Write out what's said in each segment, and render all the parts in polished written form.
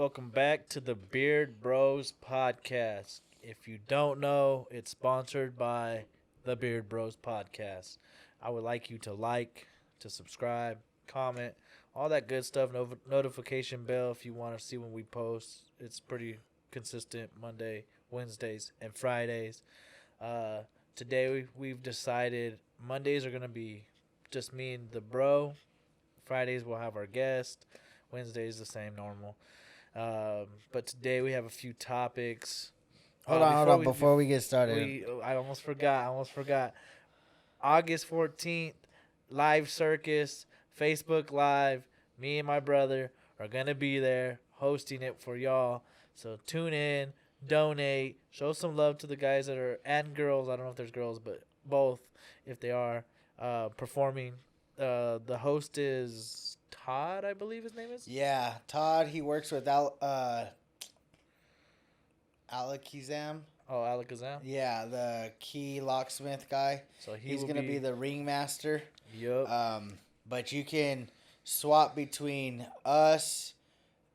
welcome back to the Beard Bros podcast. If you don't know, it's sponsored by the Beard Bros podcast. I would like you to subscribe, comment, all that good stuff, notification bell if you want to see when we post. It's pretty consistent Monday, Wednesdays, and Fridays. Uh, Today we've decided Mondays are going to be just me and the bro. Fridays we'll have our guest. Wednesdays the same normal. But today we have a few topics. Hold on. Before we get started, I almost forgot. August 14th, live circus, Facebook Live. Me and my brother are gonna be there hosting it for y'all. So tune in, donate, show some love to the guys that are and girls. I don't know if there's girls, but both if they are performing. The host is Todd, I believe his name is. Yeah, Todd. He works with Alakazam. Oh, Alakazam. Yeah, the key locksmith guy. So he's gonna be the ringmaster. Yup. But you can swap between us,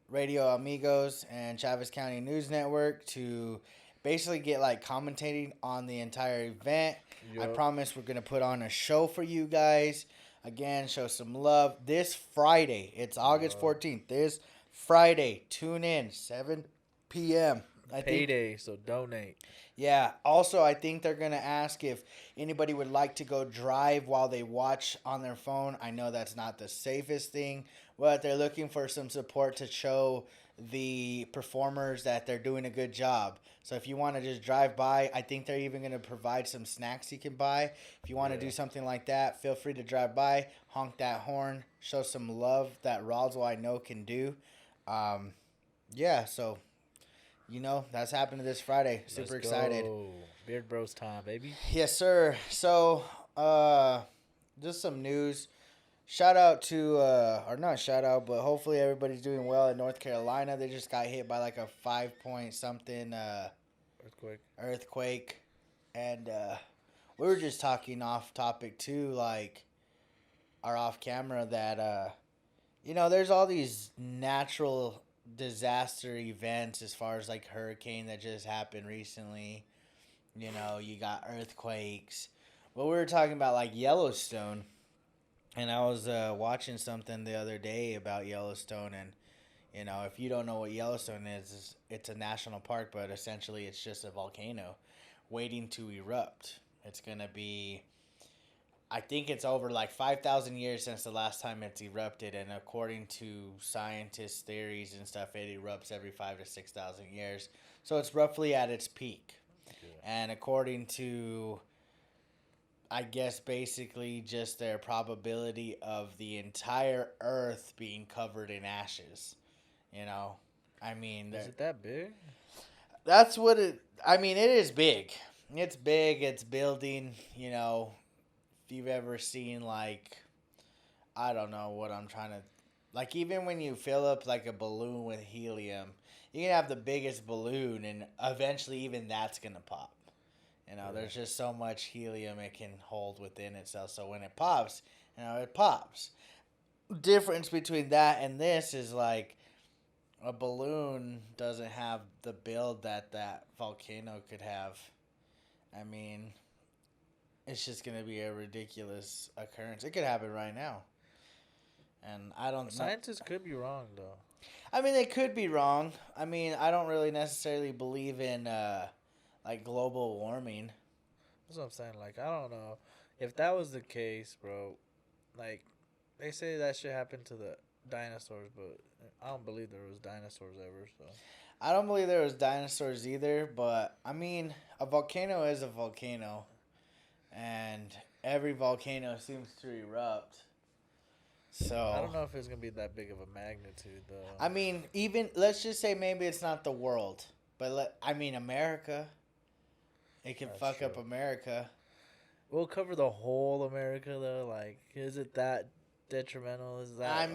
Radio Amigos, and Chavez County News Network to basically get like commentating on the entire event. Yep. I promise we're gonna put on a show for you guys. Again, show some love. This Friday, it's August 14th. This Friday, tune in, 7 p.m. Payday, so donate. Yeah. Also, I think they're going to ask if anybody would like to go drive while they watch on their phone. I know that's not the safest thing, but they're looking for some support to show the performers that they're doing a good job. So if you want to just drive by, I think they're even going to provide some snacks you can buy. If you want to do something like that, feel free to drive by, honk that horn, show some love that Roswell I know can do. So, that's happening this Friday. Super excited. Beard Bros time, baby. Yes, sir. So, just some news. Shout out to, or not shout out, but hopefully everybody's doing well in North Carolina. They just got hit by like a 5-point-something earthquake. And we were just talking off topic too, like, or off camera, that, there's all these natural disaster events as far as like hurricane that just happened recently. You got earthquakes. But we were talking about like Yellowstone. And I was watching something the other day about Yellowstone, and, if you don't know what Yellowstone is, it's a national park, but essentially it's just a volcano waiting to erupt. It's going to be, I think it's over like 5,000 years since the last time it's erupted, and according to scientists' theories and stuff, it erupts every 5,000 to 6,000 years. So it's roughly at its peak. Yeah. And according to, I guess, basically just their probability of the entire Earth being covered in ashes. Is it that big? That's what it is big. It's big. It's building, if you've ever seen, like, I don't know what I'm trying to, like, even when you fill up, like, a balloon with helium, you can have the biggest balloon, and eventually even that's going to pop. There's just so much helium it can hold within itself. So when it pops, it pops. Difference between that and this is like a balloon doesn't have the build that volcano could have. It's just going to be a ridiculous occurrence. It could happen right now. And I don't know. Scientists could be wrong, though. They could be wrong. I don't really necessarily believe in like global warming. That's what I'm saying. Like, I don't know if that was the case, bro. Like, they say that shit happened to the dinosaurs, but I don't believe there was dinosaurs ever. So I don't believe there was dinosaurs either. But a volcano is a volcano, and every volcano seems to erupt. So I don't know if it's gonna be that big of a magnitude, though. Even let's just say maybe it's not the world, but America. It can fuck up America. We'll cover the whole America, though. Like, is it that detrimental? Is that? I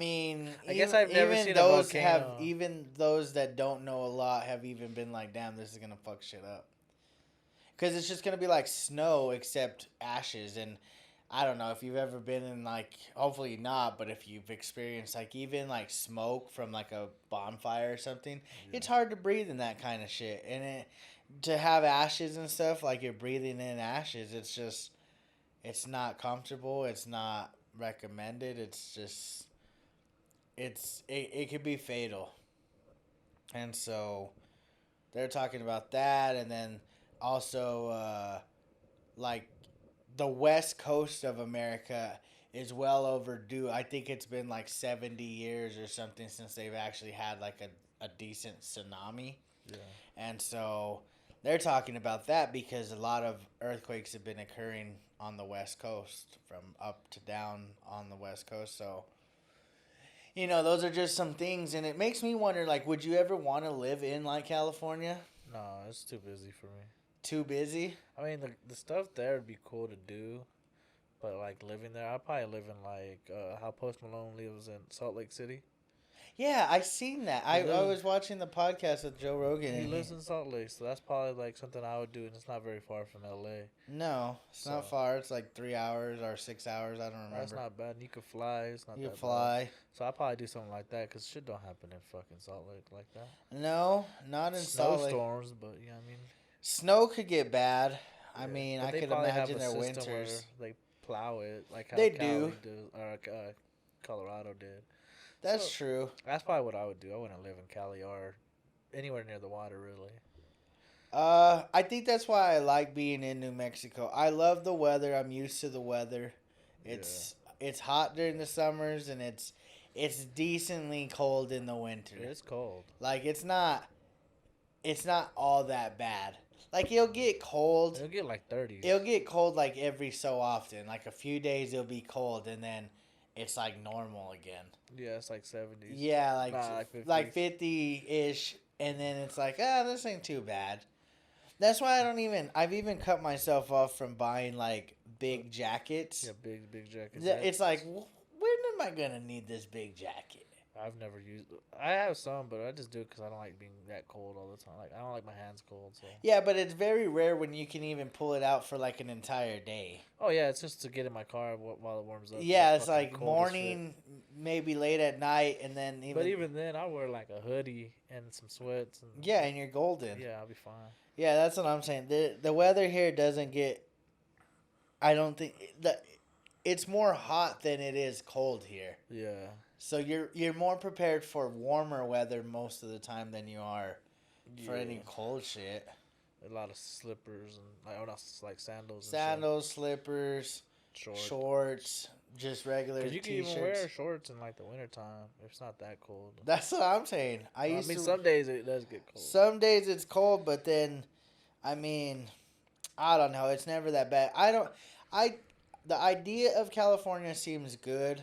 guess I've never seen a volcano. Even those that don't know a lot have even been like, damn, this is going to fuck shit up. Because it's just going to be like snow except ashes. And I don't know if you've ever been in like, hopefully not, but if you've experienced like even like smoke from like a bonfire or something, Yeah. it's hard to breathe in that kind of shit. And to have ashes and stuff, like you're breathing in ashes, it's just, it's not comfortable. It's not recommended. It's just, it could be fatal. And so they're talking about that. And then also, like the west coast of America is well overdue. I think it's been like 70 years or something since they've actually had like a decent tsunami. Yeah. And so they're talking about that because a lot of earthquakes have been occurring on the west coast from up to down on the west coast. So, those are just some things. And it makes me wonder, like, would you ever want to live in like California? No, it's too busy for me. Too busy? I mean, the stuff there would be cool to do, but like living there, I'd probably live in like how Post Malone lives in Salt Lake City. Yeah, I seen that. I lives- was watching the podcast with Joe Rogan. He And lives in Salt Lake, so that's probably like something I would do, and it's not very far from LA. No, it's not So- far. It's like 3 hours or 6 hours. I don't remember. That's not bad. And you could fly. It's not You that bad. fly. So I'd probably do something like that because shit don't happen in fucking Salt Lake like that. No, not in Salt Lake. Snowstorms, but yeah, I mean. Snow could get bad. I Yeah. mean, But I they could probably have imagine a their system where winters. they plow it like how They Cali do. did, or Colorado did. That's So- true. That's probably what I would do. I wouldn't live in Cali or anywhere near the water, really. I think that's why I like being in New Mexico. I love the weather. I'm used to the weather. It's hot during the summers and it's decently cold in the winter. It's cold. Like it's not all that bad. Like it'll get cold. It'll get like 30s. It'll get cold like every so often. Like a few days it'll be cold and then it's like normal again. Yeah, it's like 70s. Yeah, like Nah, like 50s. 50-ish and then it's like, this ain't too bad. That's why I've even cut myself off from buying like big jackets. Yeah, big jackets. It's like, when am I going to need this big jacket? I've never used. I have some, but I just do it because I don't like being that cold all the time. Like I don't like my hands cold. So. Yeah, but it's very rare when you can even pull it out for like an entire day. Oh yeah, it's just to get in my car while it warms up. Yeah, it's fucking like cold as morning, maybe late at night, and then shit. But even then, I wear like a hoodie and some sweats. And, yeah, and you're golden. Yeah, I'll be fine. Yeah, that's what I'm saying. The weather here doesn't get. I don't think it's more hot than it is cold here. Yeah. So you're more prepared for warmer weather most of the time than you are for any cold shit. A lot of slippers and like sandals. Sandals, slippers, and shorts, just regular Because you can t-shirts. even wear shorts in like the wintertime if it's not that cold. That's what I'm saying. I mean, some days it does get cold. Some days it's cold, but then, I mean, I don't know. It's never that bad. The idea of California seems good,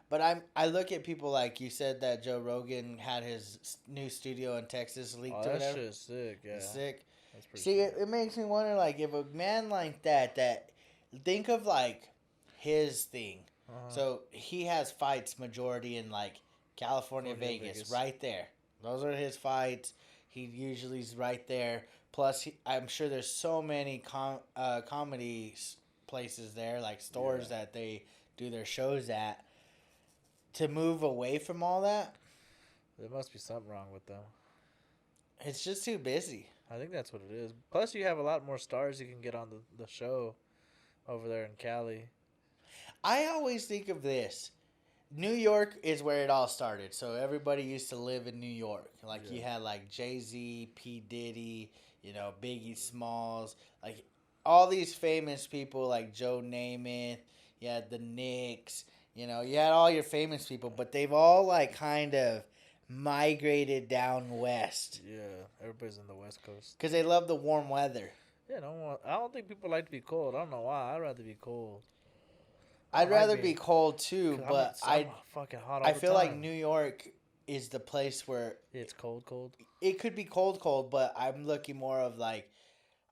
but I look at people like you said that Joe Rogan had his new studio in Texas leaked or that whatever. shit's sick. Yeah. It's sick. That's pretty See, sick. it makes me wonder, like, if a man like that think of like his thing. Uh-huh. So he has fights majority in like California, Vegas, right there. Those are his fights. He usually is right there. Plus, I'm sure there's so many comedy places there, like stores that they do their shows at. To move away from all that, There must be something wrong with them. it's just too busy. I think that's what it is. Plus, you have a lot more stars you can get on the show over there in Cali. I always think of this. New York is where it all started. So everybody used to live in New York. Like you had like Jay-Z, P. Diddy, Biggie Smalls, like all these famous people like Joe Namath. You had the Knicks. You had all your famous people, but they've all like kind of migrated down west Yeah, everybody's in the West Coast. because they love the warm weather. Yeah, I don't think people like to be cold. I don't know why. I'd rather be cold. I'd I like rather being- be cold too, 'Cause but I'm fucking hot all I the feel like time. New York is the place where It's cold. it could be cold, but I'm looking more of like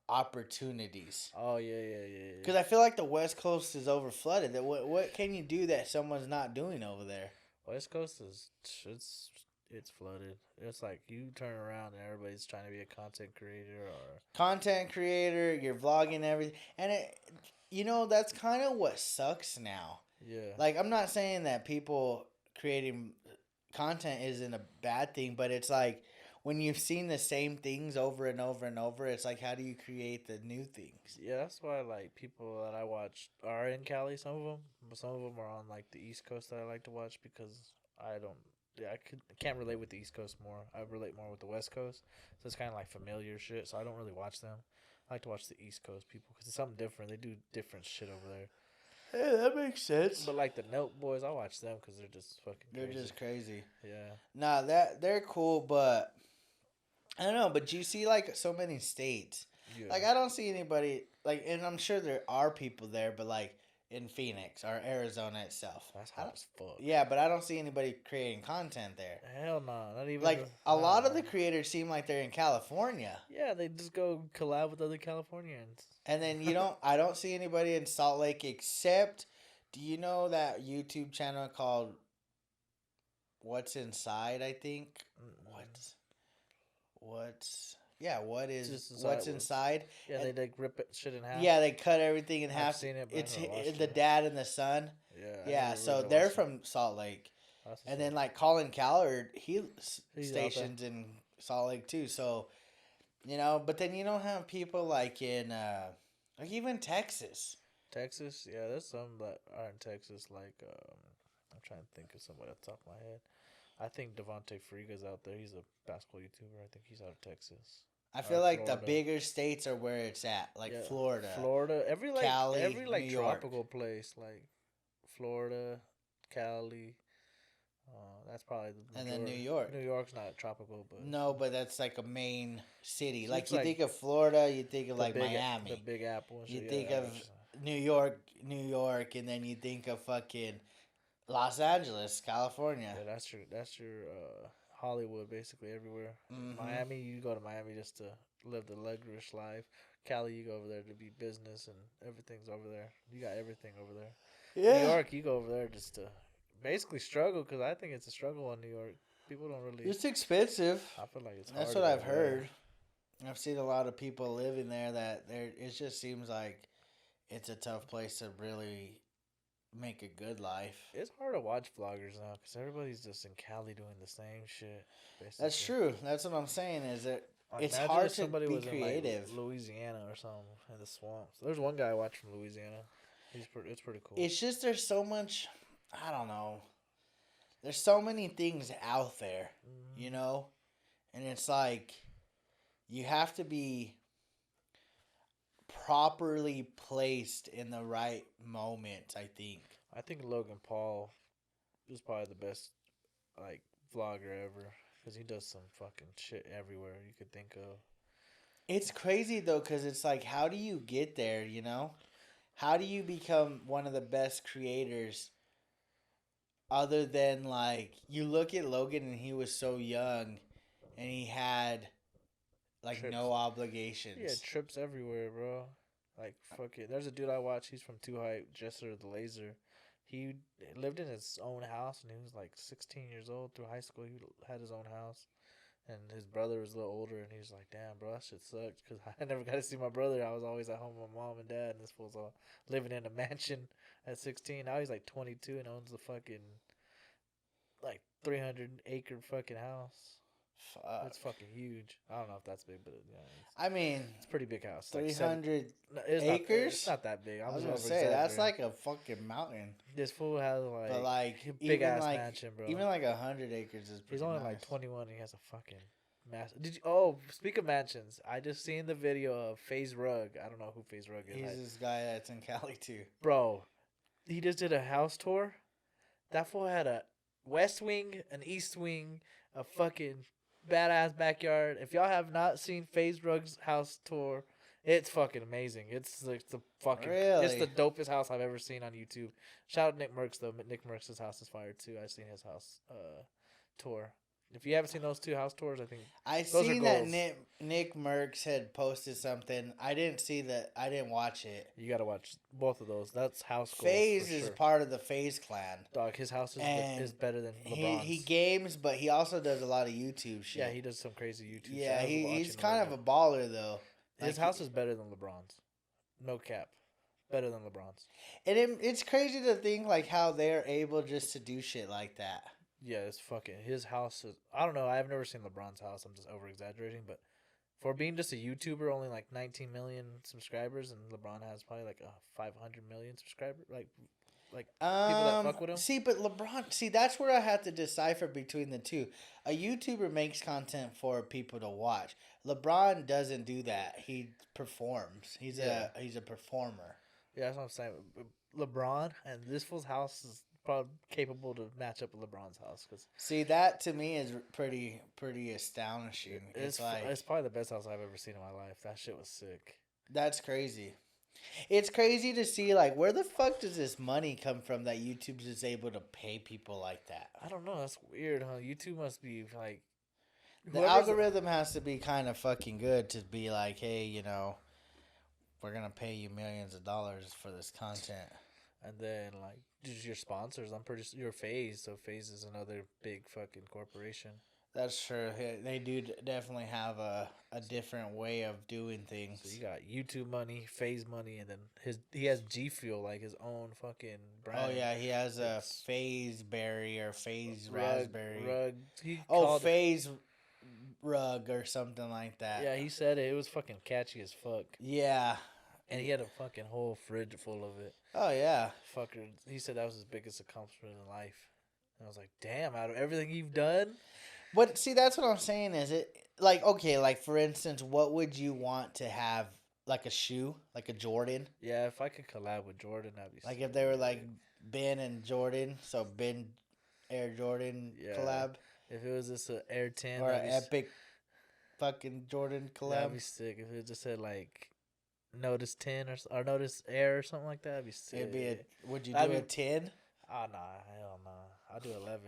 opportunities. Oh yeah. Because I feel like the West Coast is over flooded. What can you do that someone's not doing over there? West Coast is it's flooded. It's like you turn around and everybody's trying to be a content creator or Content creator, you're vlogging everything, and that's kind of what sucks now. Yeah. Like, I'm not saying that people creating content isn't a bad thing, but it's like when you've seen the same things over and over and over, it's like, how do you create the new things? Yeah, that's why like people that I watch are in Cali. Some of them, but some of them are on like the East Coast that I like to watch because I don't. Yeah, I can't relate with the East Coast more. I relate more with the West Coast, so it's kind of like familiar shit. So I don't really watch them. I like to watch the East Coast people because it's something different. They do different shit over there. Yeah, that makes sense. But like the Note Boys, I watch them because they're just fucking. They're Crazy. just crazy. Yeah. Nah, they're cool, but I don't know. But you see, like, so many states. Yeah. Like, I don't see anybody, like, and I'm sure there are people there, but, like, in Phoenix or Arizona itself. That's hot as fuck. Yeah, but I don't see anybody creating content there. Hell no, not even. Like, a lot of the creators seem like they're in California. Yeah, they just go collab with other Californians. And then I don't see anybody in Salt Lake except, do you know that YouTube channel called What's Inside, I think? What's Inside? Yeah, they like rip it shit in half. Yeah, they cut everything in half. I've seen it, but it's the the dad and the son. Yeah, so they're from Salt Lake. And then like Colin Callard, he's stationed in Salt Lake too. So, but then you don't have people like in like even Texas. Texas, yeah, there's some that are in Texas. Like I'm trying to think of somebody off the top of my head. I think Devontae Friga's out there. He's a basketball YouTuber. I think he's out of Texas. I feel like Florida. The bigger states are where it's at, like Florida, every like Cali, every like New tropical York. place, like Florida, Cali. That's probably the and then New York. New York's not tropical, but no, but that's like a main city. So like you think of Florida, you think of like big, Miami, the Big Apple. And you shit. think of New York, and then you think of fucking Los Angeles, California. Yeah, that's your Hollywood basically everywhere. Mm-hmm. Miami, you go to Miami just to live the luxurious life. Cali, you go over there to be business and everything's over there. You got everything over there. Yeah. New York, you go over there just to basically struggle because I think it's a struggle in New York. People don't really. It's expensive. I feel like it's. That's what I've heard. I've seen a lot of people living there that there. It just seems like it's a tough place to really make a good life. It's hard to watch vloggers now because everybody's just in Cali doing the same shit. Basically. That's true. That's what I'm saying. Is that it's hard to be creative. In like Louisiana or something in the swamps. There's one guy I watched from Louisiana. It's pretty cool. It's just there's so much. I don't know. There's so many things out there, and it's like you have to be properly placed in the right moment. I think Logan Paul is probably the best like vlogger ever because he does some fucking shit everywhere you could think of. It's crazy though because it's like, how do you get there? How do you become one of the best creators? Other than like you look at Logan and he was so young, and he had like trips. No obligations. Yeah, trips everywhere, bro. Like fuck it. There's a dude I watch. He's from Too Hype, Jester the Laser. He lived in his own house and he was like 16 years old through high school. He had his own house, and his brother was a little older. And he was like, "Damn, bro, that shit sucked." Because I never got to see my brother. I was always at home with my mom and dad, and this fool's all living in a mansion at 16. Now he's like 22 and owns the fucking like 300-acre fucking house. Fuck. It's fucking huge. I don't know if that's big, but it's a pretty big house. 300 acres? It's not that big. I was gonna say that's like a fucking mountain. This fool has like, but like big ass mansion, bro. Even like 100 acres is pretty. He's only nice. Like 21. And he has a fucking massive. Oh, speak of mansions, I just seen the video of FaZe Rug. I don't know who FaZe Rug is. He's this guy that's in Cali too, bro. He just did a house tour. That fool had a west wing, an east wing, a fucking badass backyard. If y'all have not seen FaZe Rug's house tour, it's fucking amazing. It's like the fucking it's the dopest house I've ever seen on YouTube. Shout out Nick Merckx though. Nick Merckx's house is fire too. I've seen his house tour. If you haven't seen those two house tours, I think I seen that Nick Merckx had posted something. I didn't see that. I didn't watch it. You got to watch both of those. That's house goals. FaZe is part of the FaZe clan. Dog, his house is better than LeBron's. He games, but he also does a lot of YouTube shit. Yeah, he does some crazy YouTube shit. Yeah, he's kind of a baller though. His house is better than LeBron's. No cap. better than LeBron's. And it's crazy to think like how they're able just to do shit like that. Yeah, it's fucking his house is. I don't know. I've never seen LeBron's house. I'm just over exaggerating, but for being just a YouTuber, only like 19 million subscribers, and LeBron has probably like a 500 million subscriber, like people that fuck with him. See, but LeBron, see, that's where I have to decipher between the two. A YouTuber makes content for people to watch. LeBron doesn't do that. He performs. He's a performer. Yeah, that's what I'm saying. LeBron and this fool's house is probably capable to match up with LeBron's house. Cause See, that to me is pretty astonishing. it's probably the best house I've ever seen in my life. That shit was sick. That's crazy. It's crazy to see like where the fuck does this money come from that YouTube is able to pay people like that. I don't know. That's weird, huh? YouTube must be like The algorithm has to be kind of fucking good to be like, hey, we're gonna pay you millions of dollars for this content. And then like just your sponsors. I'm pretty sure you're FaZe, so FaZe is another big fucking corporation. That's true. They do definitely have a different way of doing things. So you got YouTube money, FaZe money, and then he has G Fuel, like his own fucking brand. Oh yeah, he has a FaZe berry or FaZe raspberry. Rug. FaZe rug or something like that. Yeah, he said it. It was fucking catchy as fuck. Yeah. And he had a fucking whole fridge full of it. Oh yeah. Fucker. He said that was his biggest accomplishment in life. And I was like, damn, out of everything you've done. But see, that's what I'm saying. Is it like, okay, like for instance, what would you want to have, like a shoe, like a Jordan? Yeah, if I could collab with Jordan, that'd be like if they were like Ben and Jordan, so Ben Air Jordan collab. If it was just an Air 10 or an epic fucking Jordan collab, that'd be sick. If it just said like Notice 10 or Notice Air or something like that, that'd be sick. It'd be would you do a 10? Oh nah, hell nah. I'll do 11.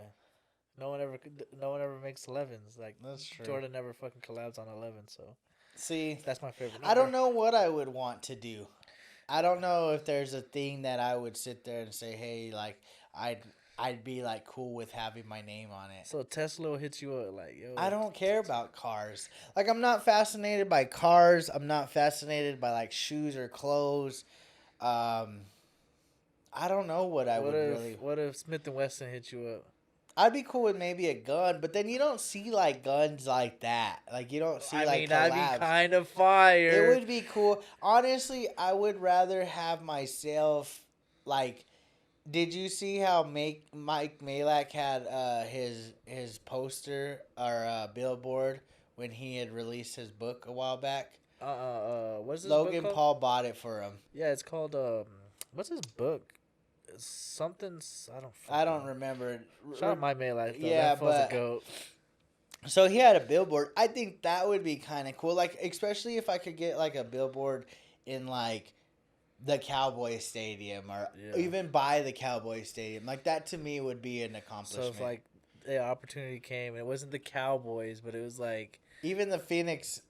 No one ever makes 11s. Like that's true. Jordan never fucking collabs on 11. So see, that's my favorite number. I don't know what I would want to do. I don't know if there's a thing that I would sit there and say, hey, like I'd be like cool with having my name on it. So Tesla will hit you up like, yo. I don't care about cars. Like I'm not fascinated by cars. I'm not fascinated by like shoes or clothes. I don't know what What if Smith and Wesson hit you up? I'd be cool with maybe a gun, but then you don't see like guns like that. Like you don't see collabs. That'd be kind of fire. It would be cool. Honestly, I would rather have myself like. Did you see how Mike Malak had his poster or billboard when he had released his book a while back? What's his Logan book Paul bought it for him. Yeah, it's called what's his book? I don't remember. Shout out Mike Malak. Yeah, but so he had a billboard. I think that would be kind of cool. Like especially if I could get like a billboard in like the Cowboy Stadium or even by the Cowboy Stadium. Like that to me would be an accomplishment. So if like the opportunity came, it wasn't the Cowboys, but it was like even the Phoenix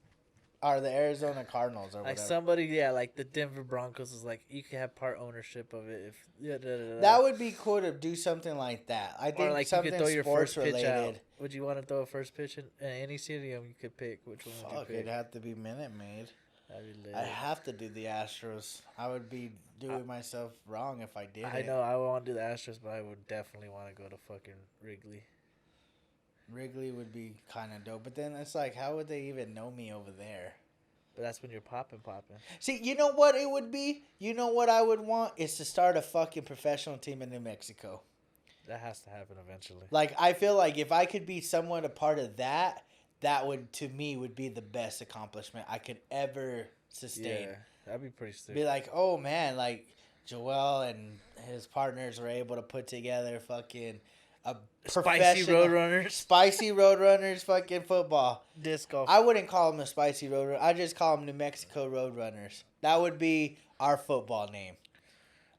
or the Arizona Cardinals or like whatever. Somebody, like the Denver Broncos is like you can have part ownership of it if that would be cool to do something like that. I think like something you could throw your sports first pitch related. out. Would you want to throw a first pitch in any stadium? You could pick which one. Would you pick? It'd have to be Minute Maid. That'd be lit. I have to do the Astros. I would be doing myself wrong if I did. I know I want to do the Astros, but I would definitely want to go to fucking Wrigley. Wrigley would be kind of dope, but then it's like, how would they even know me over there? But that's when you're popping. See, you know what it would be? You know what I would want? Is to start a fucking professional team in New Mexico. That has to happen eventually. Like, I feel like if I could be somewhat a part of that, that would, to me, would be the best accomplishment I could ever sustain. Yeah, that'd be pretty sick. Be like, oh, man, like, Joel and his partners were able to put together fucking a Spicy Roadrunners fucking football. Disc golf. I wouldn't call them the Spicy Roadrunners. I just call them New Mexico Roadrunners. That would be our football name.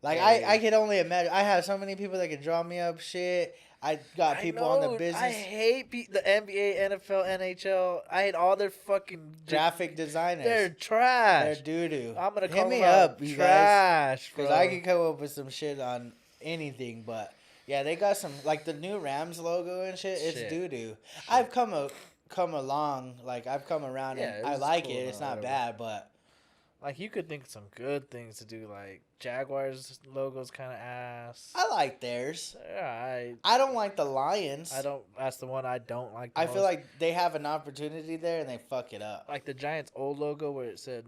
Like, I can only imagine. I have so many people that can draw me up shit. I got people on the business. I hate the NBA, NFL, NHL. I hate all their fucking graphic designers. They're trash. They're doo-doo. I'm going to call Hit me them up, you trash, because I can come up with some shit on anything, but yeah, they got some, like the new Rams logo and shit. It's doo-doo. I've come along, like I've come around and I like it. It's not bad, but Like, you could think of some good things to do. Like, Jaguars logo's kind of ass. I like theirs. Yeah, I don't like the Lions. I don't. That's the one I don't like the I most. feel like they have an opportunity there and they fuck it up. Like the Giants' old logo where it said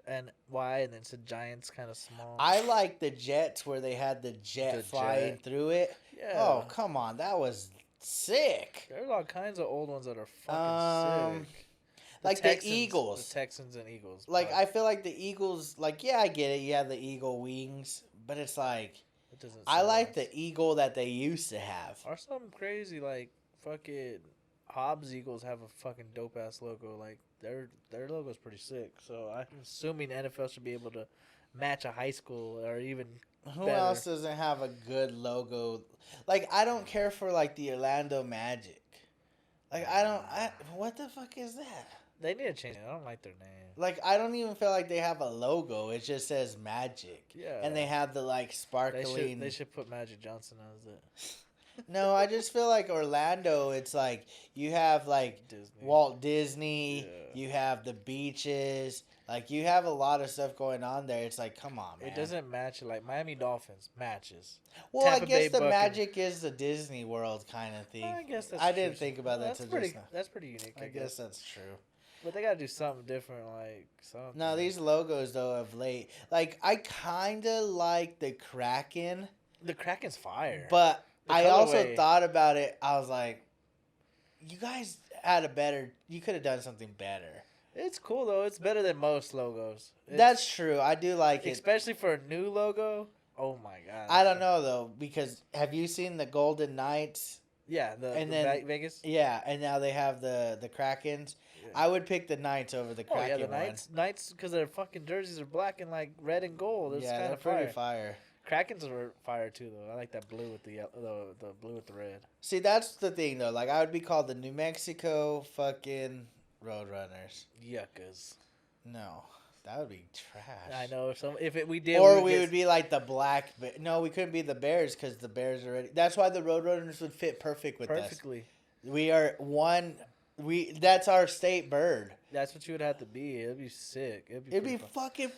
NY and then it said Giants kind of small. I like the Jets where they had the jet flying through it. Yeah. Oh, come on. That was sick. There's all kinds of old ones that are fucking sick. Like Texans, the Eagles. The Texans and Eagles. Like, I feel like the Eagles, like, yeah, I get it. You have the eagle wings. But it's like, it doesn't I like nice. the eagle that they used to have. Or something crazy like fucking Hobbs Eagles have a fucking dope ass logo. Like their logo's pretty sick. So I'm assuming NFL should be able to match a high school or even Who better. else doesn't have a good logo? Like, I don't care for, like, the Orlando Magic. Like, what the fuck is that? They need to change it. I don't like their name. Like, I don't even feel like they have a logo. It just says Magic. Yeah. And they have the, like, sparkling. They should put Magic Johnson as it. No, I just feel like Orlando, it's like you have, like, Disney. Walt Disney. Yeah. You have the beaches. Like, you have a lot of stuff going on there. It's like, come on, man. It doesn't match. Like Miami Dolphins matches. Well, Tampa I guess Bay the Buccaneers. Magic is the Disney World kind of thing. I guess that's I didn't true. think about that That's till pretty. just now. That's pretty unique. I guess that's true. But they gotta do something different, like something. No, these logos though of late, like I kind of like the Kraken, the Kraken's fire. but The I also colorway. thought about it. I was like, you guys had a better. You could have done something better. It's cool though. It's better than most logos. That's true. I do like it, especially for a new logo. Oh my god. I don't know though, because have you seen the Golden Knights? Yeah, And the then- Vegas. Yeah, and now they have the Krakens. Yeah. I would pick the Knights over the Oh Kraken yeah, the Knights because their fucking jerseys are black and like red and gold. one. It's Yeah, kind they're of pretty fire. fire. Krakens are fire too though. I like that blue with the the blue with the red. See, that's the thing though. Like, I would be called the New Mexico fucking Roadrunners. Yuccas. No, that would be trash. I know. So we did, Or we would be like the black. No, we couldn't be the Bears because the Bears already. That's why the Roadrunners would fit perfect with us. perfectly. We are one. That's our state bird. That's what you would have to be. It'd be sick. It'd be It'd be pretty fun. fucking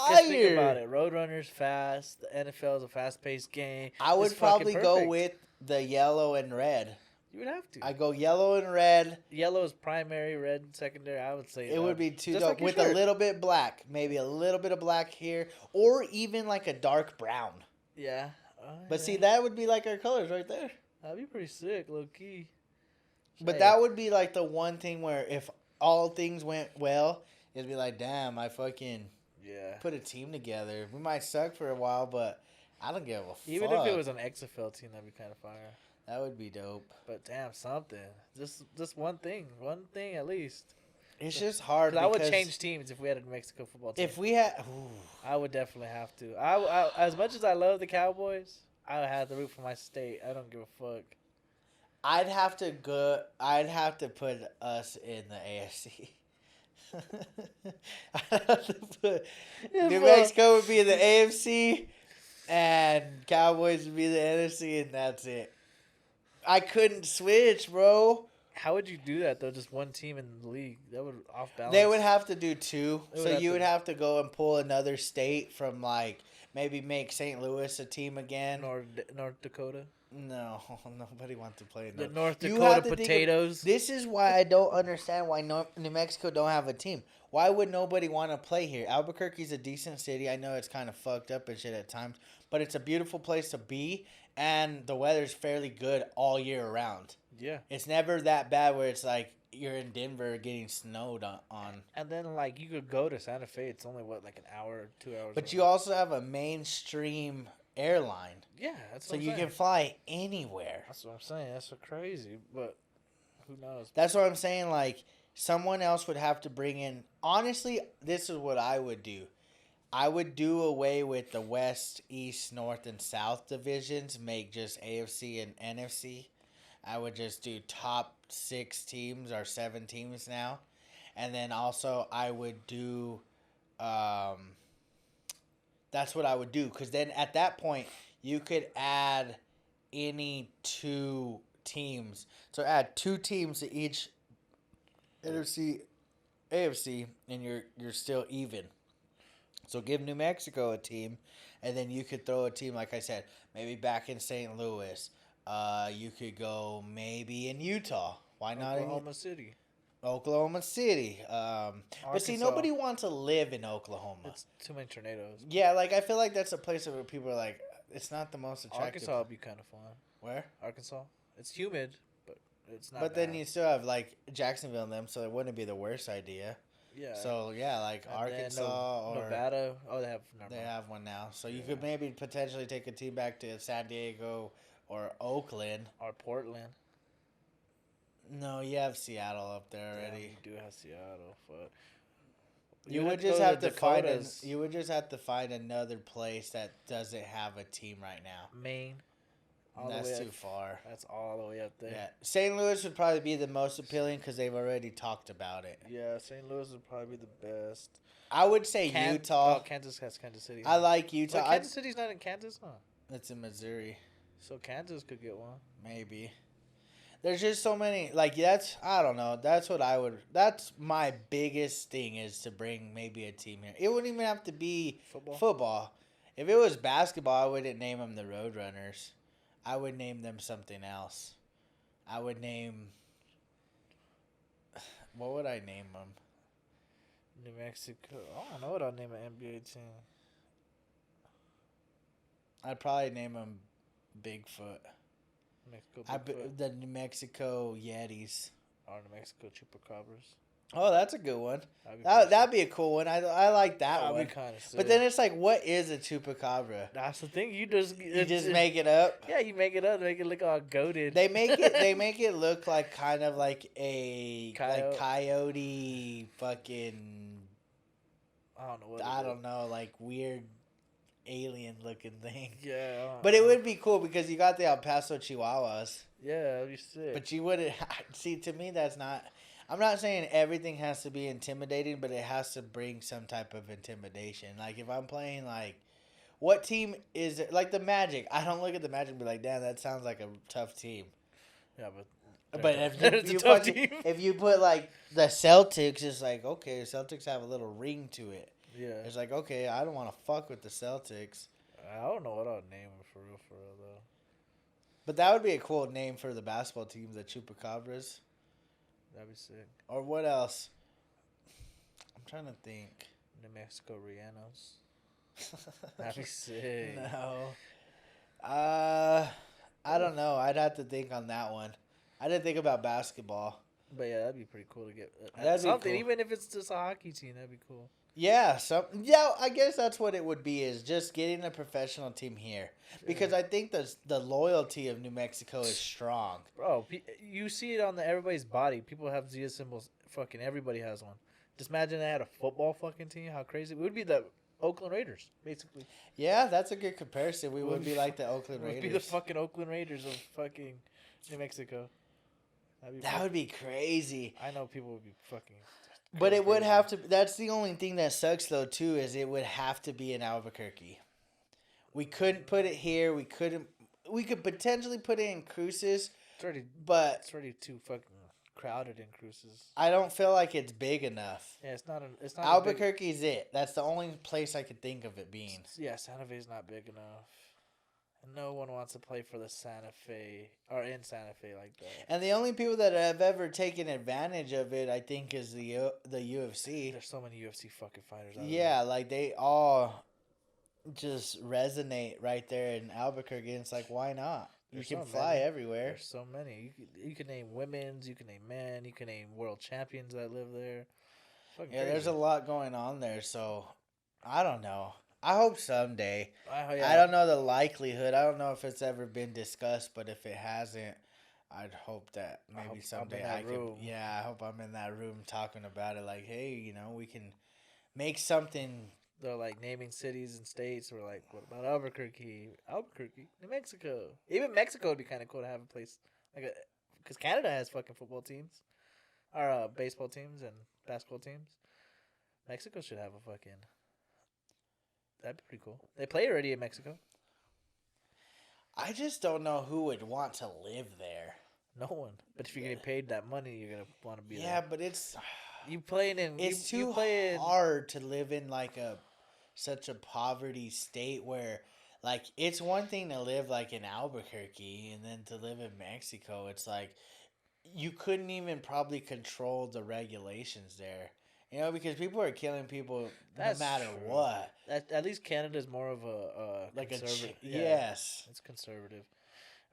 Just think fire. about it. Roadrunners fast. The NFL is a fast-paced game. I would It's fucking probably go perfect. with the yellow and red. You would have to. I go yellow and red. Yellow is primary, red secondary. I would say It would be too just dope like your with shirt. a little bit black, maybe a little bit of black here, or even like a dark brown. Yeah. But yeah. see, that would be like our colors right there. That'd be pretty sick, low key. But Hey, that would be like the one thing where if all things went well, it'd be like, damn, I fucking yeah. put a team together. We might suck for a while, but I don't give a fuck. Even if it was an XFL team, that'd be kind of fire. that would be dope. But damn, something. Just one thing at least. It's just hard. 'Cause I would because change teams if we had a New Mexico football team. if we had. I would definitely have to. I as much as I love the Cowboys, I would have to root for my state. I don't give a fuck. I'd have to go. I'd have to put us in the AFC. I'd have to put New fuck. Mexico would be in the AFC, and Cowboys would be the NFC, and that's it. I couldn't switch, bro. How would you do that though? Just one team in the league that would off balance. They would have to do two, They would so have you to- would have to go and pull another state from like maybe make St. Louis a team again. North Dakota. No, nobody wants to play The North. North You Dakota have to think of- potatoes. This is why I don't understand why New Mexico don't have a team. Why would nobody want to play here? Albuquerque's a decent city. I know it's kind of fucked up and shit at times, but it's a beautiful place to be, and the weather's fairly good all year around. Yeah. It's never that bad where it's like you're in Denver getting snowed on. And then like you could go to Santa Fe. It's only like an hour, 2 hours. But away. you also have a mainstream airline, yeah, that's so what I'm you saying. can fly anywhere. That's what I'm saying. That's so crazy, but who knows? That's what I'm saying. Like, someone else would have to bring in. Honestly, this is what I would do. I would do away with the West, East, North, and South divisions. Make just AFC and NFC. I would just do top 6 teams or 7 teams now, and then also I would do. That's what I would do, because then at that point you could add any 2 teams. So add 2 teams to each NFC, AFC, and you're still even. So give New Mexico a team, and then you could throw a team, like I said, maybe back in St. Louis. You could go maybe in Utah. Why not in Oklahoma City. Oklahoma City? But see, Arkansas. nobody wants to live in Oklahoma. It's too many tornadoes. Yeah, like I feel like that's a place where people are like, it's not the most attractive. Arkansas would be kind of fun. Where? Arkansas. It's humid, but it's not. But then you still have like Jacksonville and them, so it wouldn't be the worst idea. Yeah. So yeah, like And Arkansas or Nevada. Oh, they have. they have one now. So you could maybe potentially take a team back to San Diego or Oakland. Or Portland. No, you have Seattle up there Yeah, already. you do have Seattle, but You have would to just go have the to find Dakotas. you would just have to find another place that doesn't have a team right now. Maine. And that's too far. That's all the way up there. Yeah, St. Louis would probably be the most appealing because they've already talked about it. Yeah, St. Louis would probably be the best. I would say Utah. Oh, Kansas has Kansas City. I like Utah. But Kansas City's not in Kansas, huh? It's in Missouri. So Kansas could get one. Maybe. There's just so many. Like I don't know. That's what I would. That's my biggest thing is to bring maybe a team here. It wouldn't even have to be football. If it was basketball, I wouldn't name them the Roadrunners. I would name them something else. I would name. What would I name them? New Mexico. I don't know what I'd name an NBA team. I'd probably name them Bigfoot. Mexico. The New Mexico Yetis. Or New Mexico Chupacabras. Oh, that's a good one. That'd That'd be a cool one. I like that That'd one. be kind of sick. But then it's like, what is a chupacabra? That's the thing. You just Make it up. Yeah, you make it up. Make it look all goated. They make it look like kind of like a coyote fucking. I don't know what. I don't know, like weird alien looking thing. Yeah. But it would be cool because you got the El Paso Chihuahuas. Yeah, that'd be sick. But you wouldn't see. To me, that's not. I'm not saying everything has to be intimidating, but it has to bring some type of intimidation. Like if I'm playing, like, what team is it? Like the Magic. I don't look at the Magic and be like, damn, that sounds like a tough team. Yeah, but if you put like the Celtics, it's like, okay, the Celtics have a little ring to it. Yeah. It's like, okay, I don't want to fuck with the Celtics. I don't know what I'd name them for real though. But that would be a cool name for the basketball team, the Chupacabras. That'd be sick. Or what else? I'm trying to think. New Mexico Rianos. That'd be sick. No. I don't know. I'd have to think on that one. I didn't think about basketball. But yeah, that'd be pretty cool to get That'd be something. cool. Even if it's just a hockey team, that'd be cool. Yeah, I guess that's what it would be, is just getting a professional team here. Because I think the loyalty of New Mexico is strong. Bro, you see it on everybody's body. People have Zia symbols. Fucking everybody has one. Just imagine they had a football fucking team. How crazy. It would be the Oakland Raiders, basically. Yeah, that's a good comparison. We would be like the Oakland Raiders. We'd be the fucking Oakland Raiders of fucking New Mexico. That would be crazy. I know people would be fucking... But it would have to. That's the only thing that sucks, though, too, is it would have to be in Albuquerque. We couldn't put it here. We could potentially put it in Cruces. It's already too fucking crowded in Cruces. I don't feel like it's big enough. Yeah, it's not. Albuquerque's it. That's the only place I could think of it being. Yeah, Santa Fe's not big enough. No one wants to play for the Santa Fe or in Santa Fe like that. And the only people that have ever taken advantage of it, I think, is the UFC. There's so many UFC fucking fighters out there. Yeah, like they all just resonate right there in Albuquerque. And it's like, why not? You can fly everywhere. There's so many. You can name women's, you can name men, you can name world champions that live there. Yeah, there's a lot going on there. So I don't know. I hope someday. I don't know the likelihood. I don't know if it's ever been discussed, but if it hasn't, I'd hope that maybe someday I can. Yeah, I hope I'm in that room talking about it. Like, hey, we can make something. They're like naming cities and states. We're like, what about Albuquerque, New Mexico? Even Mexico would be kind of cool to have a place like because Canada has fucking football teams, or baseball teams and basketball teams. Mexico should have a fucking. That'd be pretty cool. They play already in Mexico. I just don't know who would want to live there. No one. But if you're getting paid that money, you're gonna want to be there. Yeah, but it's you playing in. It's too hard to live in like a such a poverty state where, like, it's one thing to live like in Albuquerque and then to live in Mexico. It's like you couldn't even probably control the regulations there. You know, because people are killing people That's no matter true. what. At least Canada's more of a Like conservative. yes. It's conservative.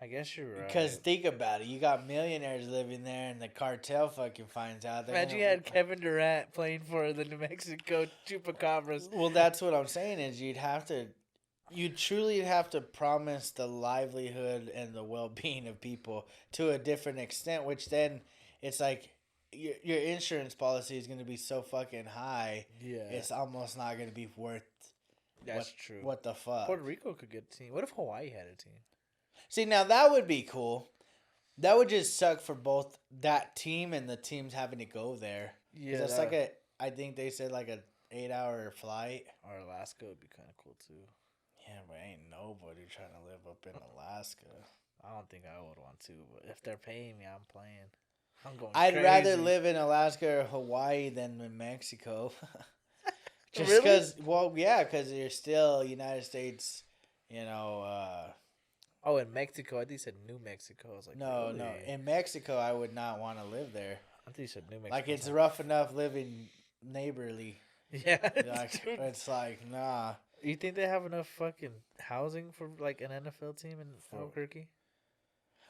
I guess you're Because right. think about it, you got millionaires living there, and the cartel fucking finds out. Imagine you had Kevin Durant playing for the New Mexico Chupacabras. Well, that's what I'm saying is you truly have to promise the livelihood and the well-being of people to a different extent, which then it's like your insurance policy is going to be so fucking high. Yeah, It's almost not going to be worth. that's true. What the fuck? Puerto Rico could get a team. What if Hawaii had a team? See, now that would be cool. That would just suck for both that team and the teams having to go there. Yeah, That's like I think they said like a 8-hour flight. Or Alaska would be kind of cool too. Yeah, but ain't nobody trying to live up in Alaska. I don't think I would want to, but if they're paying me, I'm playing. I'm going. I'd crazy. rather live in Alaska or Hawaii than in Mexico. Just Really? because, well, yeah, because you're still United States, you know. Oh, in Mexico, I think you said New Mexico. I was like, No, really? no. In Mexico, I would not want to live there. I think you said New Mexico. Like, it's rough enough living neighborly. Yeah, Like, dude. it's like, nah. You think they have enough fucking housing for like an NFL team in Albuquerque?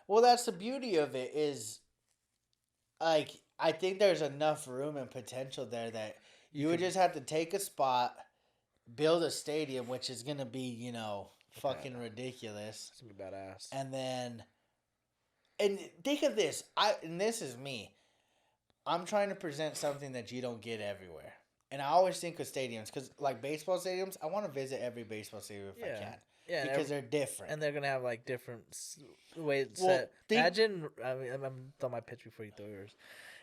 Well, that's the beauty of it is, like, I think there's enough room and potential there that you would just have to take a spot, build a stadium, which is going to be, you know, fucking ridiculous. It's gonna be badass. And think of this. And this is me. I'm trying to present something that you don't get everywhere. And I always think of stadiums because, like baseball stadiums, I want to visit every baseball stadium if I can. Yeah, Because they're different. and they're gonna have like different ways. Well, Imagine, I mean, I'm throwing my pitch before you throw yours.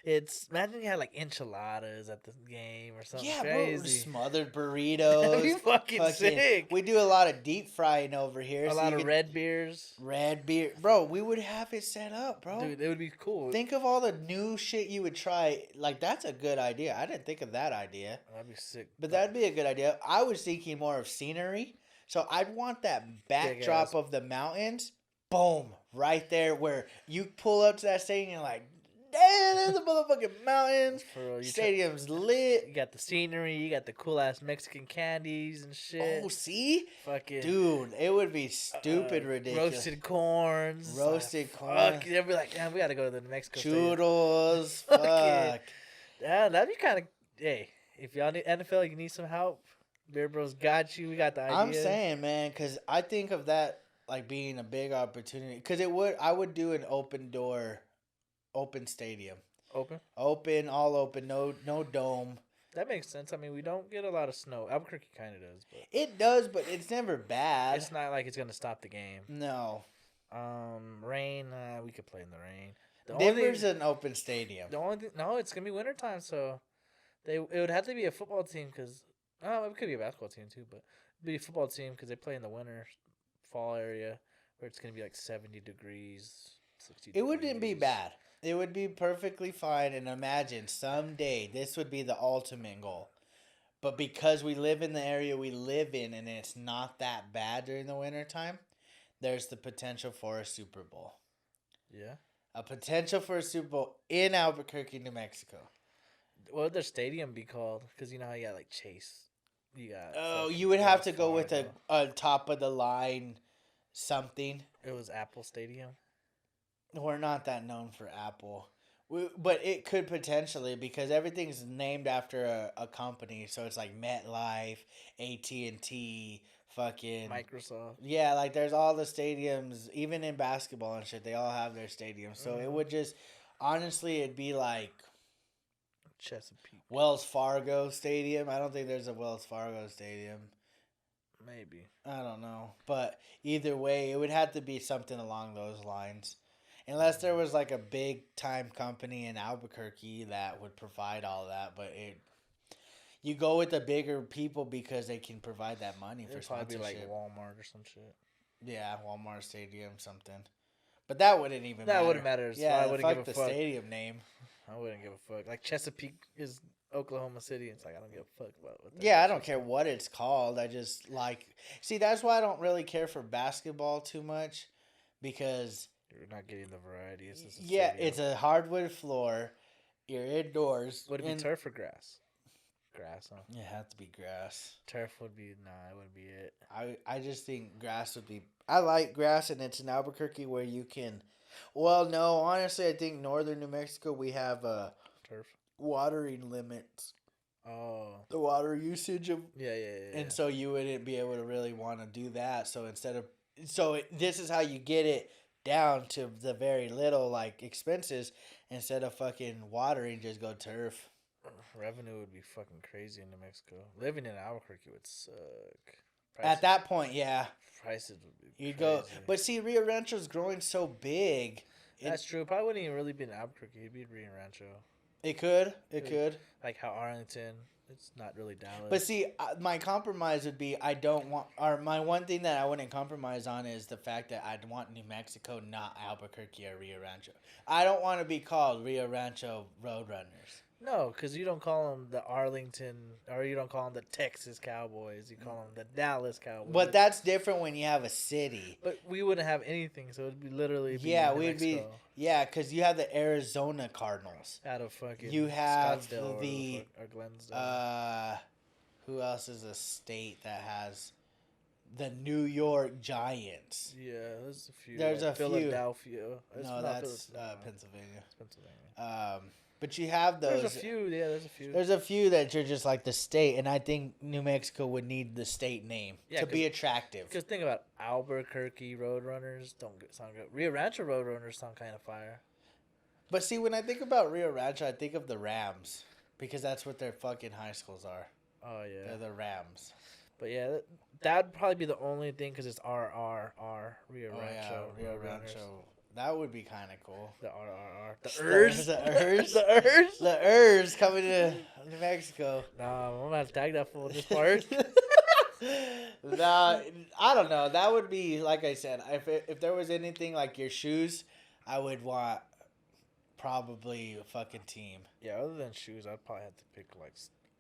Imagine you had like enchiladas at the game or something crazy. Bro, smothered burritos. That'd be fucking sick. We do a lot of deep frying over here. A lot of red beers. Red beer. Bro, we would have it set up, bro. Dude, it would be cool. Think of all the new shit you would try. Like, that's a good idea. I didn't think of that idea. That'd be sick. But that'd be a good idea. I was thinking more of scenery. So I'd want that backdrop of the mountains. Boom. Right there where you pull up to that stadium and you're like, damn, there's the motherfucking mountains. For real, Stadium's lit. You got the scenery. You got the cool ass Mexican candies and shit. Oh, see? Fucking Dude, it would be stupid ridiculous. roasted corns. Roasted corn. Fuck. They'd be like, damn, we gotta go to the Mexico. Churros. Fuck Fuck. Yeah, that'd be kind of. Hey, if y'all need NFL, you need some help. Beer Bros got you. We got the idea. I'm saying, man, because I think of that like being a big opportunity. Because I would do an open door, open stadium. Open? All open, no dome. That makes sense. I mean, we don't get a lot of snow. Albuquerque kind of does, but It does, but it's never bad. it's not like it's gonna stop the game. No. Rain. We could play in the rain. Denver's an open stadium. The only thing, no, it's gonna be wintertime, so it would have to be a football team because it could be a basketball team too, but it'd be a football team because they play in the winter, fall area where it's gonna be like 70 degrees, 60. It wouldn't be bad. It would be perfectly fine. And imagine someday this would be the ultimate goal. But because we live in the area we live in and it's not that bad during the wintertime, there's the potential for a Super Bowl. Yeah. A potential for a Super Bowl in Albuquerque, New Mexico. What would their stadium be called? Because you know how you got like Chase. You got. Oh, you would have to go with a top of the line something. It was Apple Stadium. We're not that known for Apple. But it could potentially because everything's named after a company. So it's like MetLife, AT&T, fucking Microsoft. Yeah, like there's all the stadiums, even in basketball and shit, they all have their stadiums. So it would just, honestly, it'd be like Chesapeake. Wells Fargo Stadium. I don't think there's a Wells Fargo Stadium. Maybe. I don't know. But either way, it would have to be something along those lines. Unless there was like a big time company in Albuquerque that would provide all that. But you go with the bigger people because they can provide that money for sponsorship. Probably like Walmart or some shit. Yeah, Walmart Stadium, something. But that wouldn't even matter. That wouldn't matter. So Yeah, I wouldn't give a the fuck. stadium name. I wouldn't give a fuck. Like Chesapeake is Oklahoma City. It's like I don't give a fuck about what. Yeah, I don't care what it's called. I just like. See, that's why I don't really care for basketball too much, because You're not getting the variety. It's just a yeah, stadium. it's a hardwood floor. You're indoors. Would it be turf or grass? Grass, huh? It had to be grass. Turf would be it wouldn't be it. I just think grass would be. I like grass, and it's in Albuquerque where you can. Well, no, honestly, I think northern New Mexico we have Turf. watering limits. Oh. The water usage of. Yeah. And so you wouldn't be able to really want to do that. So this is how you get it down to the very little like expenses. Instead of fucking watering, just go turf. Revenue would be fucking crazy in New Mexico. Living in Albuquerque would suck. At that point, yeah, prices would be you'd crazy. go. But see, Rio Rancho's growing so big. That's true. Probably wouldn't even really be in Albuquerque. It'd be Rio Rancho. It could. Like how Arlington, it's not really Dallas. But see, my compromise would be I don't want, or my one thing that I wouldn't compromise on is the fact that I'd want New Mexico, not Albuquerque or Rio Rancho. I don't want to be called Rio Rancho Roadrunners. No, because you don't call them the Arlington, or you don't call them the Texas Cowboys. You call them the Dallas Cowboys. But that's different when you have a city. But we wouldn't have anything, so it'd be literally New we'd Mexico. because you have the Arizona Cardinals. Out of fucking You have Scottsdale or Glensdale. Who else is a state that has the New York Giants? Yeah, there's a few. There's like a few. Philadelphia. No, that's Pennsylvania. It's Pennsylvania. But you have those. There's a few. Yeah, there's a few. There's a few that you're just like the state, and I think New Mexico would need the state name to be attractive. Because think about Albuquerque Roadrunners. Don't sound good. Rio Rancho Roadrunners sound kind of fire. But see, when I think about Rio Rancho, I think of the Rams because that's what their fucking high schools are. Oh yeah, they're the Rams. But yeah, that'd probably be the only thing because it's RRR Rio Rancho. Yeah, Rio Rancho. That would be kind of cool. The RRR. The Urs. The Urs coming to New Mexico. Nah, I'm going to have to tag that fool in this part. Nah, I don't know. That would be, like I said, if there was anything like your shoes, I would want probably a fucking team. Yeah, other than shoes, I'd probably have to pick like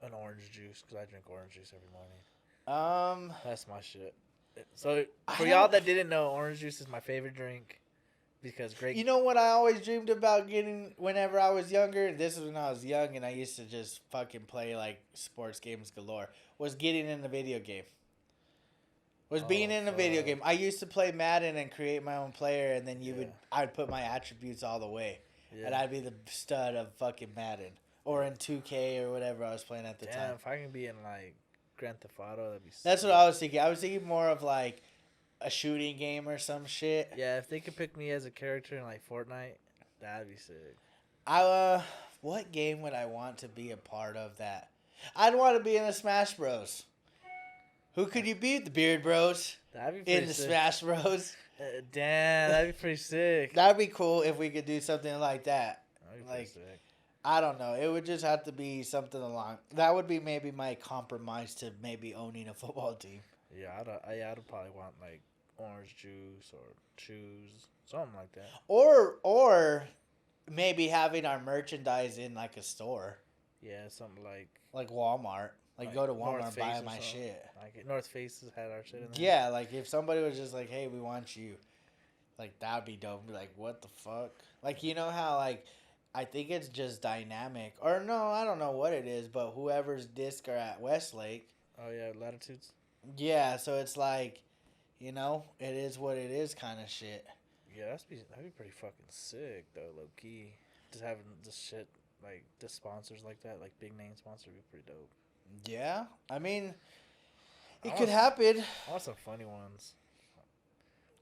an orange juice because I drink orange juice every morning. That's my shit. So for y'all that didn't know, orange juice is my favorite drink. Because great. You know what I always dreamed about getting whenever I was younger? This is when I was young and I used to just fucking play like sports games galore. Was getting in a video game. Being in a video game. I used to play Madden and create my own player, and then I'd put my attributes all the way. Yeah. And I'd be the stud of fucking Madden. Or in 2K or whatever I was playing at the time. If I can be in like Grand Theft Auto, that'd be sick. That's what I was thinking. I was thinking more of like a shooting game or some shit. Yeah, if they could pick me as a character in like Fortnite, that'd be sick. What game would I want to be a part of that? I'd want to be in the Smash Bros. Who could you beat? The Beard Bros. That'd be pretty sick. Sick. Smash Bros. Damn, that'd be pretty sick. That'd be cool if we could do something like that. That'd be pretty sick. I don't know. It would just have to be something along. That would be maybe my compromise to maybe owning a football team. Yeah, I'd probably want like orange juice or shoes, something like that. Or maybe having our merchandise in like a store. Yeah, something like Walmart. Like go to Walmart and buy my something. shit. Like North Face has had our shit in there. Yeah, like if somebody was just like, "Hey, we want you," like that'd be dope. Be like, "What the fuck?" Like you know how like I think it's just dynamic, or no, I don't know what it is, but whoever's disc are at Westlake. Oh yeah, Latitudes. Yeah, so it's like, you know, it is what it is kind of shit. Yeah, that'd be pretty fucking sick though, low key. Just having this shit like the sponsors like that, like big name sponsor, would be pretty dope. Yeah, I mean, it could happen. I want some funny ones.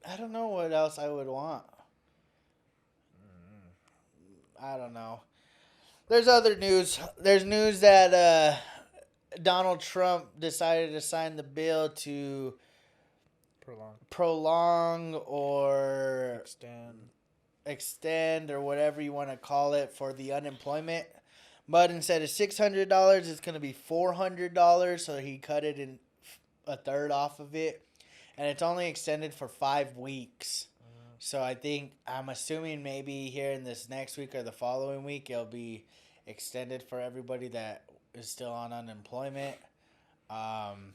I don't know what else I would want. I don't know. There's other news. There's news that Donald Trump decided to sign the bill to prolong or extend or whatever you want to call it for the unemployment. But instead of $600, it's going to be $400. So he cut it in a third off of it. And it's only extended for 5 weeks. So I'm assuming maybe here in this next week or the following week, it'll be extended for everybody that is still on unemployment. Um,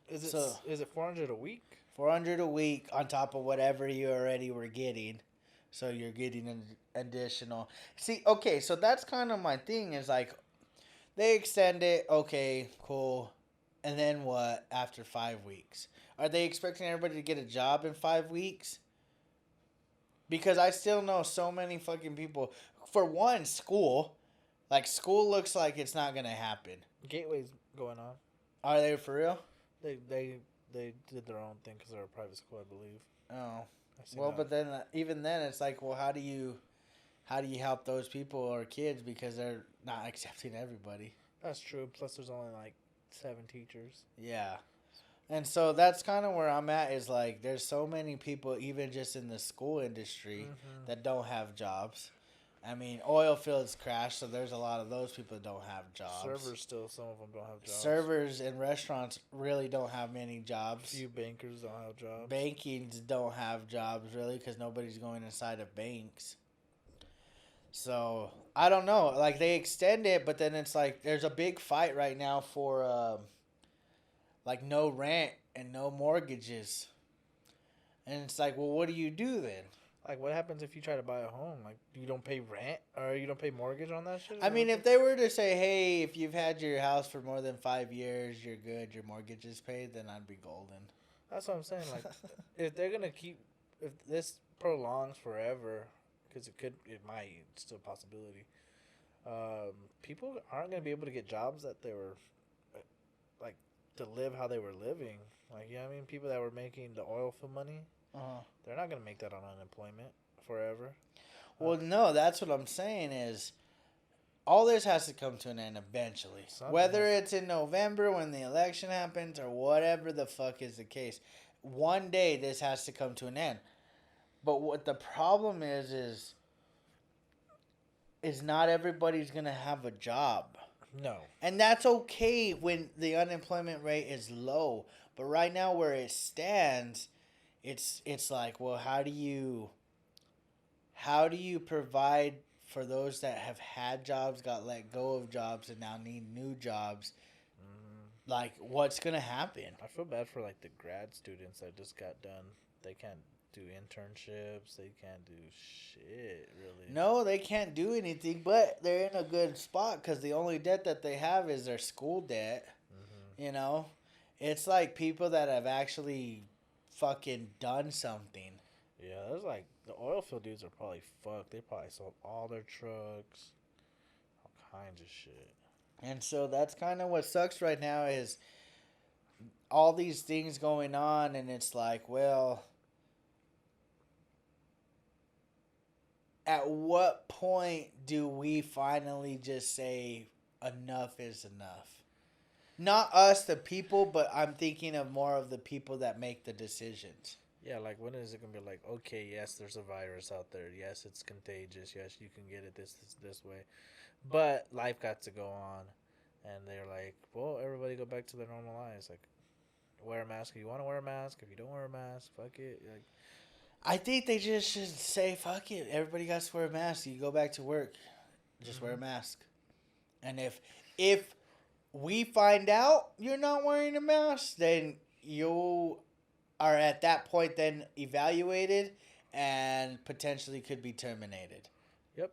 Is it 400 a week? 400 a week on top of whatever you already were getting. So you're getting an additional. See, okay, so that's kind of my thing is like they extend it, okay, cool. And then what after 5 weeks? Are they expecting everybody to get a job in 5 weeks? Because I still know so many fucking people. For one, school. Like, school looks like it's not going to happen. Gateway's going on. Are they for real? They did their own thing because they're a private school, I believe. Oh. Well, but then even then it's like, well, how do you help those people or kids because they're not accepting everybody? That's true. Plus, there's only like 7 teachers. Yeah. And so that's kind of where I'm at is like there's so many people even just in the school industry that don't have jobs. I mean, oil fields crash, so there's a lot of those people that don't have jobs. Servers still, some of them don't have jobs. Servers in restaurants really don't have many jobs. Few bankers don't have jobs. Bankings don't have jobs really because nobody's going inside of banks. So I don't know. Like they extend it, but then it's like there's a big fight right now for like no rent and no mortgages. And it's like, well, what do you do then? Like, what happens if you try to buy a home? Like, you don't pay rent or you don't pay mortgage on that shit? I mean, if they were to say, hey, if you've had your house for more than 5 years, you're good, your mortgage is paid, then I'd be golden. That's what I'm saying. Like, if they're going to if this prolongs forever, because it might, it's still a possibility, people aren't going to be able to get jobs that they were, like, to live how they were living. Like, you know what I mean? People that were making the oil field money. They're not going to make that on unemployment forever. Well, no, that's what I'm saying is all this has to come to an end eventually. Whether it's in November when the election happens or whatever the fuck is the case. One day this has to come to an end. But what the problem is not everybody's going to have a job. No. And that's okay when the unemployment rate is low. But right now where it stands, it's like, well, how do you provide for those that have had jobs, got let go of jobs, and now need new jobs? Like, what's gonna happen? I feel bad for like the grad students that just got done. They can't do internships. They can't do shit really. No, they can't do anything. But they're in a good spot because the only debt that they have is their school debt. You know, it's like people that have actually fucking done something. Yeah, there's like the oil field dudes are probably fucked. They probably sold all their trucks, all kinds of shit. And so that's kind of what sucks right now is all these things going on, and it's like, well, at what point do we finally just say enough is enough? Not us, the people, but I'm thinking of more of the people that make the decisions. Yeah, like when is it gonna be like, okay, yes, there's a virus out there. Yes, it's contagious. Yes, you can get it this way, but life got to go on, and they're like, well, everybody go back to their normal lives. Like, wear a mask if you want to wear a mask. If you don't wear a mask, fuck it. Like, I think they just should say, fuck it. Everybody got to wear a mask. You go back to work, just wear a mask. And if we find out you're not wearing a mask, then you are at that point then evaluated and potentially could be terminated. Yep.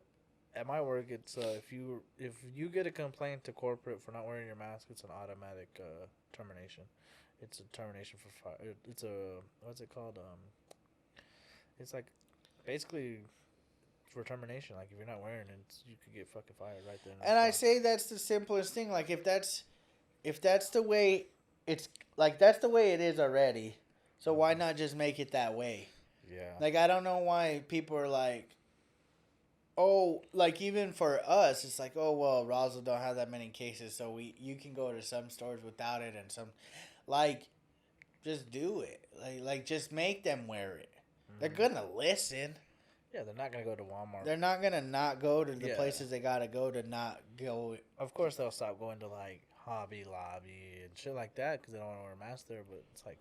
At my work, it's if you get a complaint to corporate for not wearing your mask, it's an automatic termination. It's a termination for fire. It's a what's it called? It's like basically for termination. Like if you're not wearing it, you could get fucking fired right there. And I say that's the simplest thing. Like if that's the way it's like that's the way it is already. So why not just make it that way? Yeah. Like I don't know why people are like, oh, like even for us, it's like, oh well, Roswell don't have that many cases, so you can go to some stores without it, and some, like, just do it. Like just make them wear it. They're gonna listen. Yeah, they're not gonna go to Walmart. They're not gonna not go to the places they gotta go to not go. Of course, they'll stop going to like Hobby Lobby and shit like that because they don't want to wear a mask there. But it's like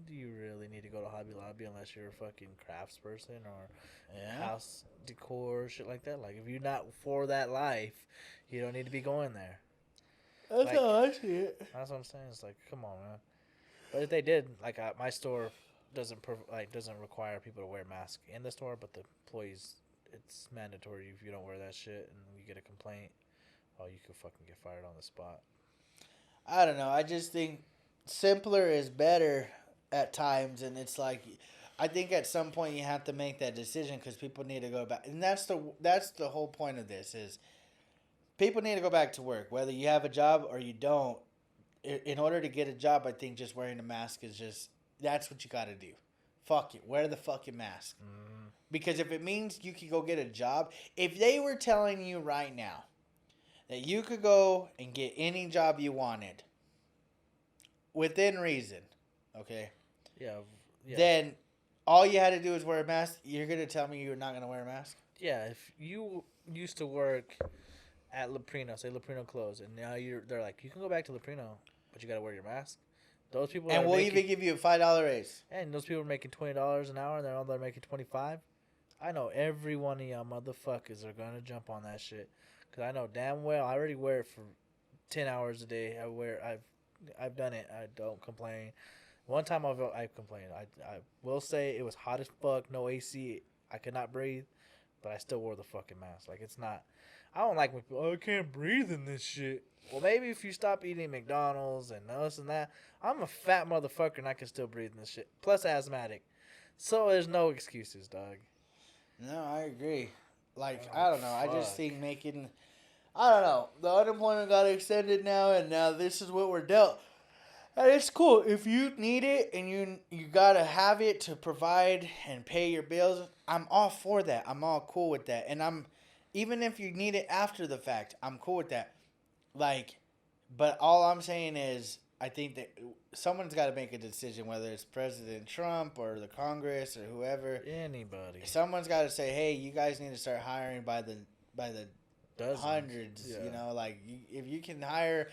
do you really need to go to Hobby Lobby unless you're a fucking crafts person or Yeah. house decor shit like that? Like if you're not for that life, you don't need to be going there. That's Like how I see it. that's what I'm saying. It's like, come on, man. But if they did, like my store doesn't require people to wear masks in the store, but the employees, it's mandatory if you don't wear that shit and you get a complaint, oh, you could fucking get fired on the spot. I don't know. I just think simpler is better at times, and it's like I think at some point you have to make that decision because people need to go back, and that's the whole point of this is people need to go back to work, whether you have a job or you don't. In order to get a job, I think just wearing a mask is just that's what you got to do. Fuck it, wear the fucking mask. Because if it means you could go get a job, if they were telling you right now that you could go and get any job you wanted within reason, okay, Yeah, yeah, then all you had to do is wear a mask. You're gonna tell me you're not gonna wear a mask? yeah. If you used to work at Leprino, say Leprino closed, and now they're like, you can go back to Leprino, but you got to wear your mask. Those people And are we'll making, even give you a $5 raise. and those people are making $20 an hour, and they're all there making 25. I know every one of y'all motherfuckers are gonna jump on that shit, cause I know damn well I already wear it for 10 hours a day. I've done it. I don't complain. One time I complained. I will say it was hot as fuck, no AC. I could not breathe, but I still wore the fucking mask. Like it's not. I don't like when people. Oh, I can't breathe in this shit. Well, maybe if you stop eating McDonald's and this and that. I'm a fat motherfucker and I can still breathe in this shit. Plus asthmatic, so there's no excuses, dog. No, I agree. Like, Oh, I don't know. I just fuck. think making. I don't know. The unemployment got extended now, and now this is what we're dealt. And it's cool. If you need it and you gotta have it to provide and pay your bills, I'm all for that. I'm all cool with that. And even if you need it after the fact, I'm cool with that. Like, but all I'm saying is, I think that someone's got to make a decision, whether it's President Trump or the Congress or whoever. Anybody. Someone's got to say, "Hey, you guys need to start hiring by the Dozens. hundreds." Yeah. You know, like if you can hire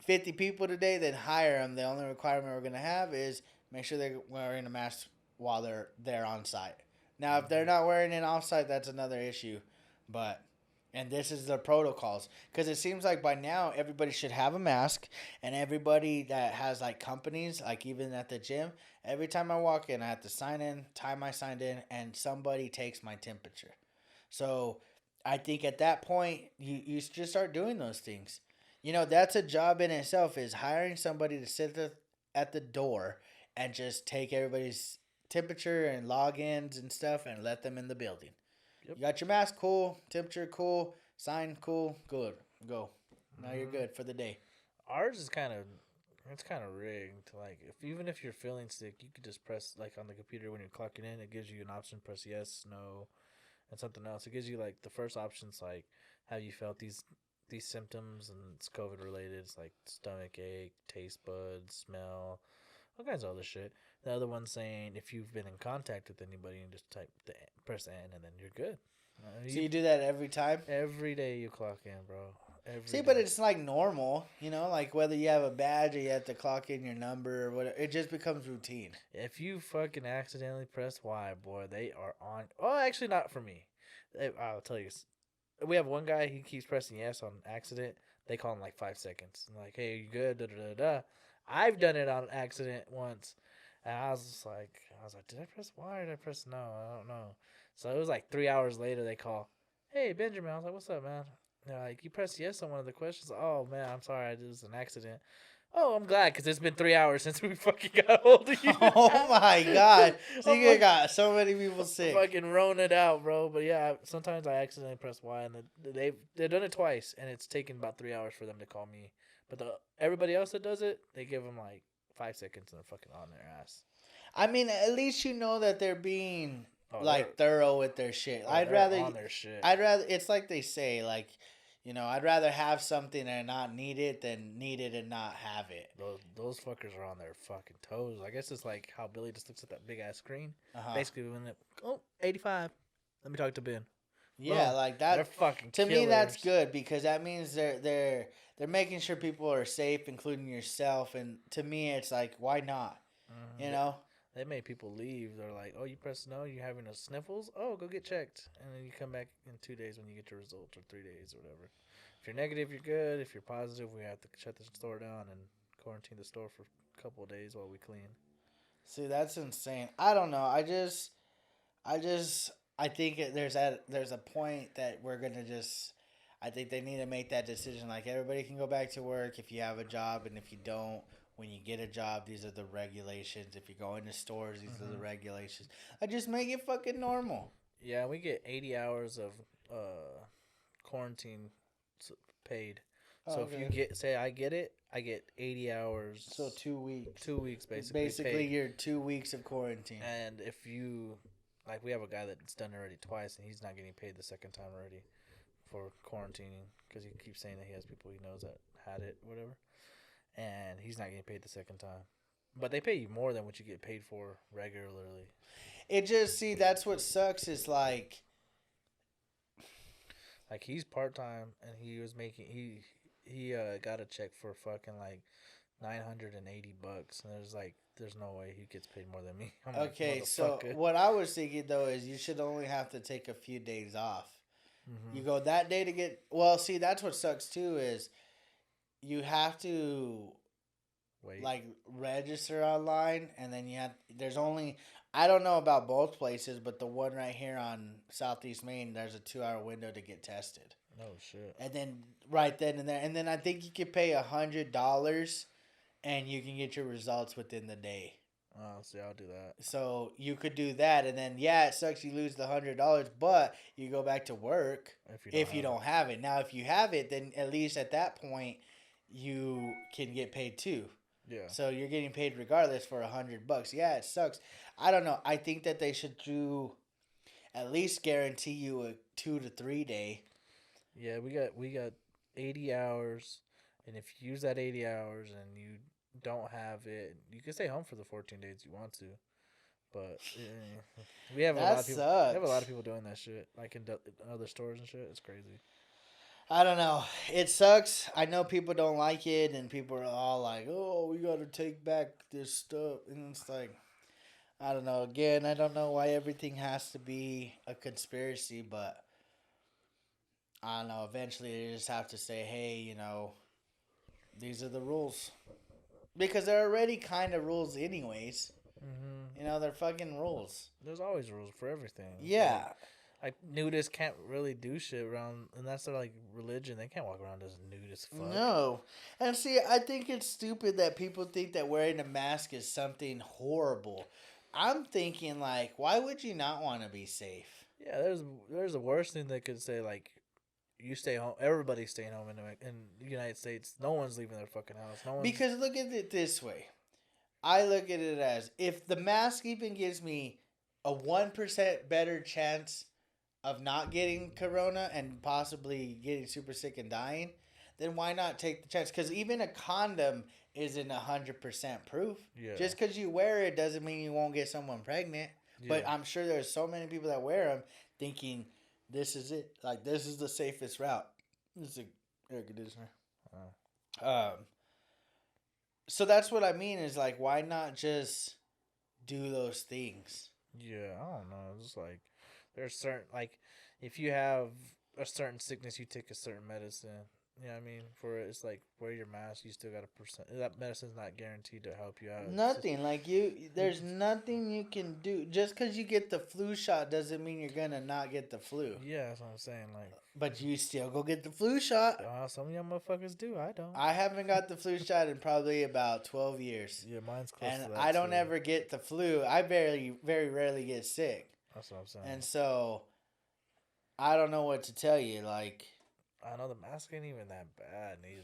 50 people today, then hire them. The only requirement we're gonna have is make sure they're wearing a mask while they're there on site. Now, if they're not wearing it off site, that's another issue. But and this is the protocols because it seems like by now everybody should have a mask, and everybody that has like companies, like even at the gym, every time I walk in, I have to sign in, time I signed in, and somebody takes my temperature. So I think at that point you just start doing those things. You know, that's a job in itself, is hiring somebody to sit at the door and just take everybody's temperature and logins and stuff and let them in the building. Yep. You got your mask, cool. Temperature, cool. Sign, cool. Good. Go. Now you're good for the day. Ours is it's kind of rigged. Like even if you're feeling sick, you could just press like on the computer when you're clocking in. It gives you an option. Press yes, no, and something else. It gives you like the first options like have you felt these symptoms and it's COVID related. It's like stomach ache, taste buds, smell, all kinds of other shit. The other one's saying if you've been in contact with anybody and just press N and then you're good. So you do that every time? Every day you clock in, bro. See, but it's like normal, you know, like whether you have a badge or you have to clock in your number or whatever, it just becomes routine. If you fucking accidentally press Y, boy, they are on. Oh, actually, not for me. I'll tell you. We have one guy, he keeps pressing yes on accident. They call him like 5 seconds. I'm like, hey, you good? Da, da, da, da. I've done it on accident once. And I was like, did I press Y or did I press no? I don't know. So it was like 3 hours later, they call, hey, Benjamin. I was like, what's up, man? They're like, you pressed yes on one of the questions. Oh, man, I'm sorry. It was an accident. Oh, I'm glad because it's been 3 hours since we fucking got hold of you. Oh, my God. So I'm you like, got so many people sick. fucking rone it out, bro. But yeah, sometimes I accidentally press Y, and they've done it twice, and it's taken about 3 hours for them to call me. But everybody else that does it, they give them like 5 seconds, and they're fucking on their ass. I mean, at least you know that they're being They're thorough with their shit. I'd they're rather on their shit. it's like they say, like, you know, I'd rather have something and not need it than need it and not have it. Those fuckers are on their fucking toes. I guess it's like how Billy just looks at that big ass screen. Uh-huh. Basically, when 85. Let me talk to Ben. Yeah, Boom. like that. They're fucking To me, that's killers. good because that means they're making sure people are safe, including yourself. And to me, it's like, why not? You know? They made people leave. They're like, oh, you press no, you having a sniffles? Oh, go get checked. And then you come back in 2 days when you get your results, or 3 days or whatever. If you're negative, you're good. If you're positive, we have to shut the store down and quarantine the store for a couple of days while we clean. See, that's insane. I don't know. I think there's a point that we're gonna just. I think they need to make that decision. Like everybody can go back to work if you have a job, and if you don't, when you get a job, these are the regulations. If you go into stores, these are the regulations. I just make it fucking normal. Yeah, we get 80 hours of quarantine paid. So if you get, say, I get it, I get 80 hours. So 2 weeks. 2 weeks basically. Basically, paid. you're 2 weeks of quarantine. And if you, like, we have a guy that's done it already twice, and he's not getting paid the second time already for quarantining because he keeps saying that he has people he knows that had it, whatever, and he's not getting paid the second time. But they pay you more than what you get paid for regularly. It just, see, that's what sucks is like he's part-time, and he was making, he got a check for fucking like $980, and there's no way he gets paid more than me. I'm okay, like, so what I was thinking though is you should only have to take a few days off. You go that day to get, well, see, that's what sucks too is you have to like register online, and then there's only, I don't know about both places, but the one right here on Southeast Main, there's a 2-hour window to get tested. Oh shit. And then right then and there, and then I think you could pay $100 and you can get your results within the day. Oh, see, I'll do that. So you could do that, and then it sucks you lose the $100, but you go back to work if you don't have it. Now, if you have it, then at least at that point you can get paid too. Yeah. So you're getting paid regardless for $100. Yeah, it sucks. I don't know. I think that they should at least guarantee you a 2 to 3 day. Yeah, we got 80 hours, and if you use that 80 hours and you don't have it, you can stay home for the 14 days you want to. But we have a lot of people. Sucks. We have a lot of people doing that shit, like in other stores and shit. It's crazy. I don't know. It sucks. I know people don't like it, and people are all like, "Oh, we got to take back this stuff," and it's like, I don't know. Again, I don't know why everything has to be a conspiracy, but I don't know. Eventually, they just have to say, "Hey, these are the rules," because they're already kind of rules, anyways. They're fucking rules. There's always rules for everything. Yeah. Like nudists can't really do shit around, and that's their like religion. They can't walk around as nude as fuck. No, and see, I think it's stupid that people think that wearing a mask is something horrible. I'm thinking like, why would you not want to be safe? Yeah, there's a worse thing they could say, like, you stay home. Everybody's staying home in the United States. No one's leaving their fucking house. Because look at it this way. I look at it as, if the mask even gives me a 1% better chance of not getting corona and possibly getting super sick and dying, then why not take the chance? Because even a condom isn't 100% proof. Yeah. Just because you wear it doesn't mean you won't get someone pregnant. Yeah. But I'm sure there's so many people that wear them thinking this is it. Like, this is the safest route. This is an air conditioner. So that's what I mean is, like, why not just do those things? Yeah, I don't know. It's like, there's certain, like, if you have a certain sickness, you take a certain medicine. You know what I mean? It's like, wear your mask, you still got a percent. That medicine's not guaranteed to help you out. Nothing. There's nothing you can do. Just because you get the flu shot doesn't mean you're going to not get the flu. Yeah, that's what I'm saying. Like, but you still go get the flu shot. Some of y'all motherfuckers do. I don't. I haven't got the flu shot in probably about 12 years. Yeah, mine's close to that. And I don't ever get the flu. I very rarely get sick. That's what I'm saying. And so, I don't know what to tell you. Like, I know the mask ain't even that bad neither.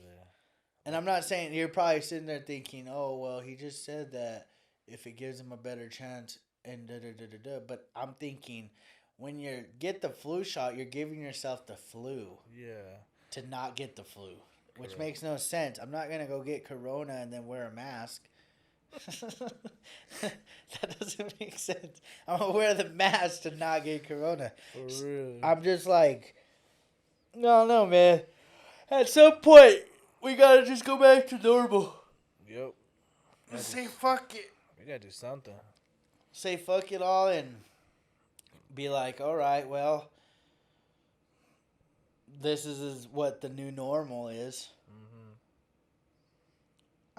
And I'm not saying, you're probably sitting there thinking, oh, well, he just said that if it gives him a better chance and da-da-da-da-da. But I'm thinking, when you get the flu shot, you're giving yourself the flu. Yeah. To not get the flu. Correct. Which makes no sense. I'm not going to go get corona and then wear a mask. That doesn't make sense. I'm going to wear the mask to not get corona. For real. I'm just like, no, man. At some point, we got to just go back to normal. Yep. Let's say fuck it. We gotta do something. Say fuck it all and be like, all right, well, this is what the new normal is. Mm-hmm.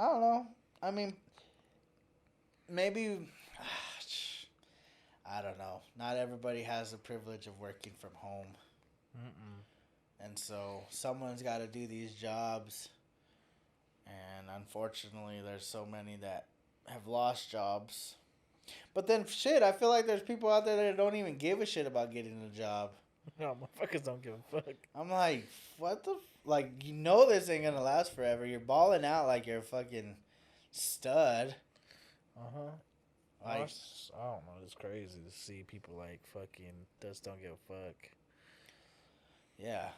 I don't know. I mean, maybe. I don't know. Not everybody has the privilege of working from home. Mm-mm. And so someone's got to do these jobs. And unfortunately, there's so many that have lost jobs. But then, shit, I feel like there's people out there that don't even give a shit about getting a job. No, motherfuckers don't give a fuck. I'm like, what the? Like, you know this ain't going to last forever. You're balling out like you're a fucking stud. Uh-huh. Like, I don't know. It's crazy to see people like fucking just don't give a fuck. yeah,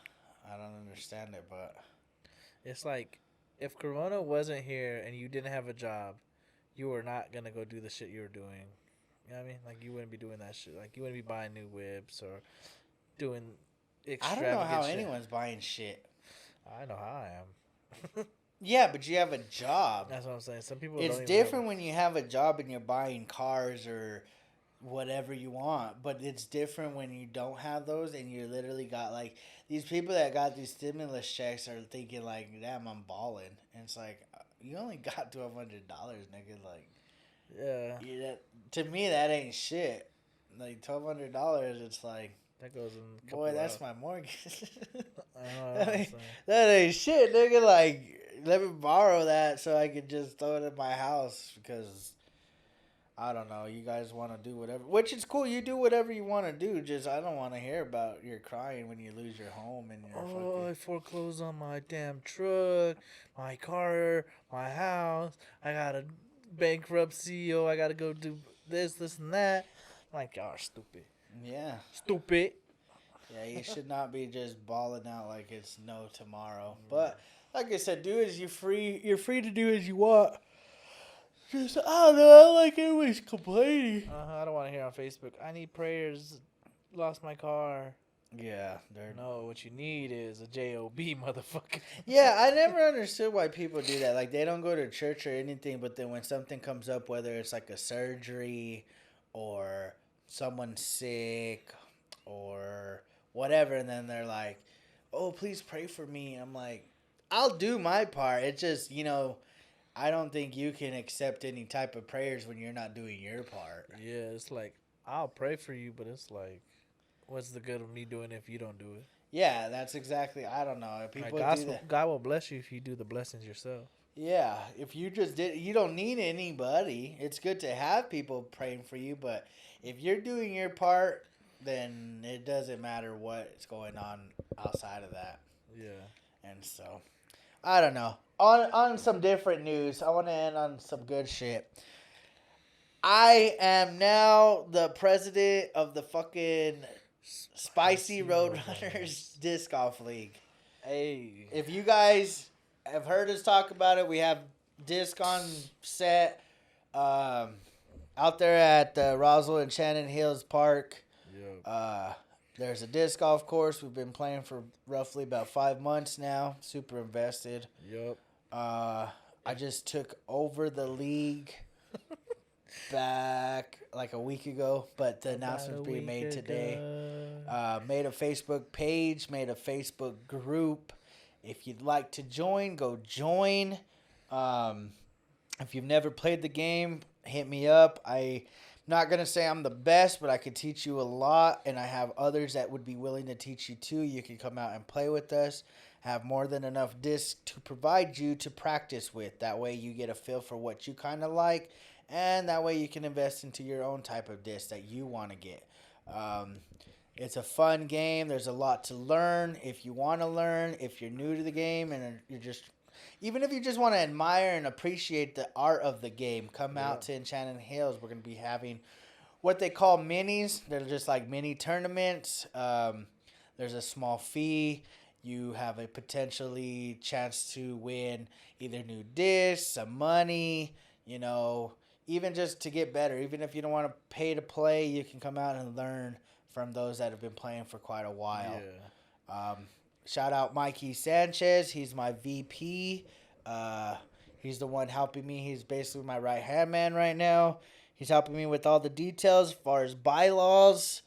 I don't understand it, but It's like if Corona wasn't here and you didn't have a job, you were not gonna go do the shit you were doing. You know what I mean? Like you wouldn't be doing that shit. Like you wouldn't be buying new whips or doing I extravagant don't know how shit. anyone's buying shit. I know how I am. Yeah, but you have a job. That's what I'm saying. Some people It's don't even different when you have a job and you're buying cars or whatever you want, but it's different when you don't have those and you literally got like these people that got these stimulus checks are thinking like, damn, I'm balling, and it's like you only got $1,200, nigga. Like, yeah. To me that ain't shit. Like $1,200, it's like, That goes in a couple boy, that's hours. my mortgage. I know what I'm saying. That ain't shit, nigga. Like, let me borrow that so I could just throw it in my house because I don't know. You guys want to do whatever, which is cool. You do whatever you want to do. Just I don't want to hear about your crying when you lose your home and your Oh, I fucking. foreclosed on my damn truck, my car, my house. I got a bankruptcy. Oh, I got to go do this, and that. I'm like, y'all are stupid. Yeah, Stupid. yeah. You should not be just balling out like it's no tomorrow. But like I said, do as you free. You're free to do as you want. Just I don't know. I like everybody's complaining. I don't want to hear on Facebook. I need prayers. Lost my car. Yeah, they're. No, what you need is a job, motherfucker. Yeah, I never understood why people do that. Like, they don't go to church or anything, but then when something comes up, whether it's like a surgery or someone's sick or whatever, and then they're like, oh, please pray for me. I'm like, I'll do my part. It's just, I don't think you can accept any type of prayers when you're not doing your part. Yeah, it's like I'll pray for you, but it's like, what's the good of me doing it if you don't do it? Yeah, that's exactly, I don't know. People Like do that. God will bless you if you do the blessings yourself. Yeah, if you just did, you don't need anybody. It's good to have people praying for you, but if you're doing your part, then it doesn't matter what's going on outside of that. Yeah. And so, I don't know. On some different news, I want to end on some good shit. I am now the president of the fucking Spicy Roadrunners Disc Golf League. Hey. If you guys have heard us talk about it, we have disc on set out there at Roswell and Shannon Hills Park. Yep. There's a disc golf course. We've been playing for roughly about 5 months now. Super invested. Yep. I just took over the league back like a week ago, but the announcement's being made today. Made a Facebook page, made a Facebook group. If you'd like to join, go join. If you've never played the game, hit me up. I'm not going to say I'm the best, but I can teach you a lot, and I have others that would be willing to teach you too. You can come out and play with us. Have more than enough discs to provide you to practice with. That way you get a feel for what you kind of like, and that way you can invest into your own type of disc that you want to get. It's a fun game. There's a lot to learn. If you want to learn, if you're new to the game and you're just, even if you just want to admire and appreciate the art of the game, come out to Enchanted Hills. We're going to be having what they call minis. They're just like mini tournaments. There's a small fee. You have a potentially chance to win either new discs, some money, even just to get better. Even if you don't want to pay to play, you can come out and learn from those that have been playing for quite a while. Yeah. Shout out Mikey Sanchez. He's my VP. He's the one helping me. He's basically my right hand man right now. He's helping me with all the details as far as bylaws,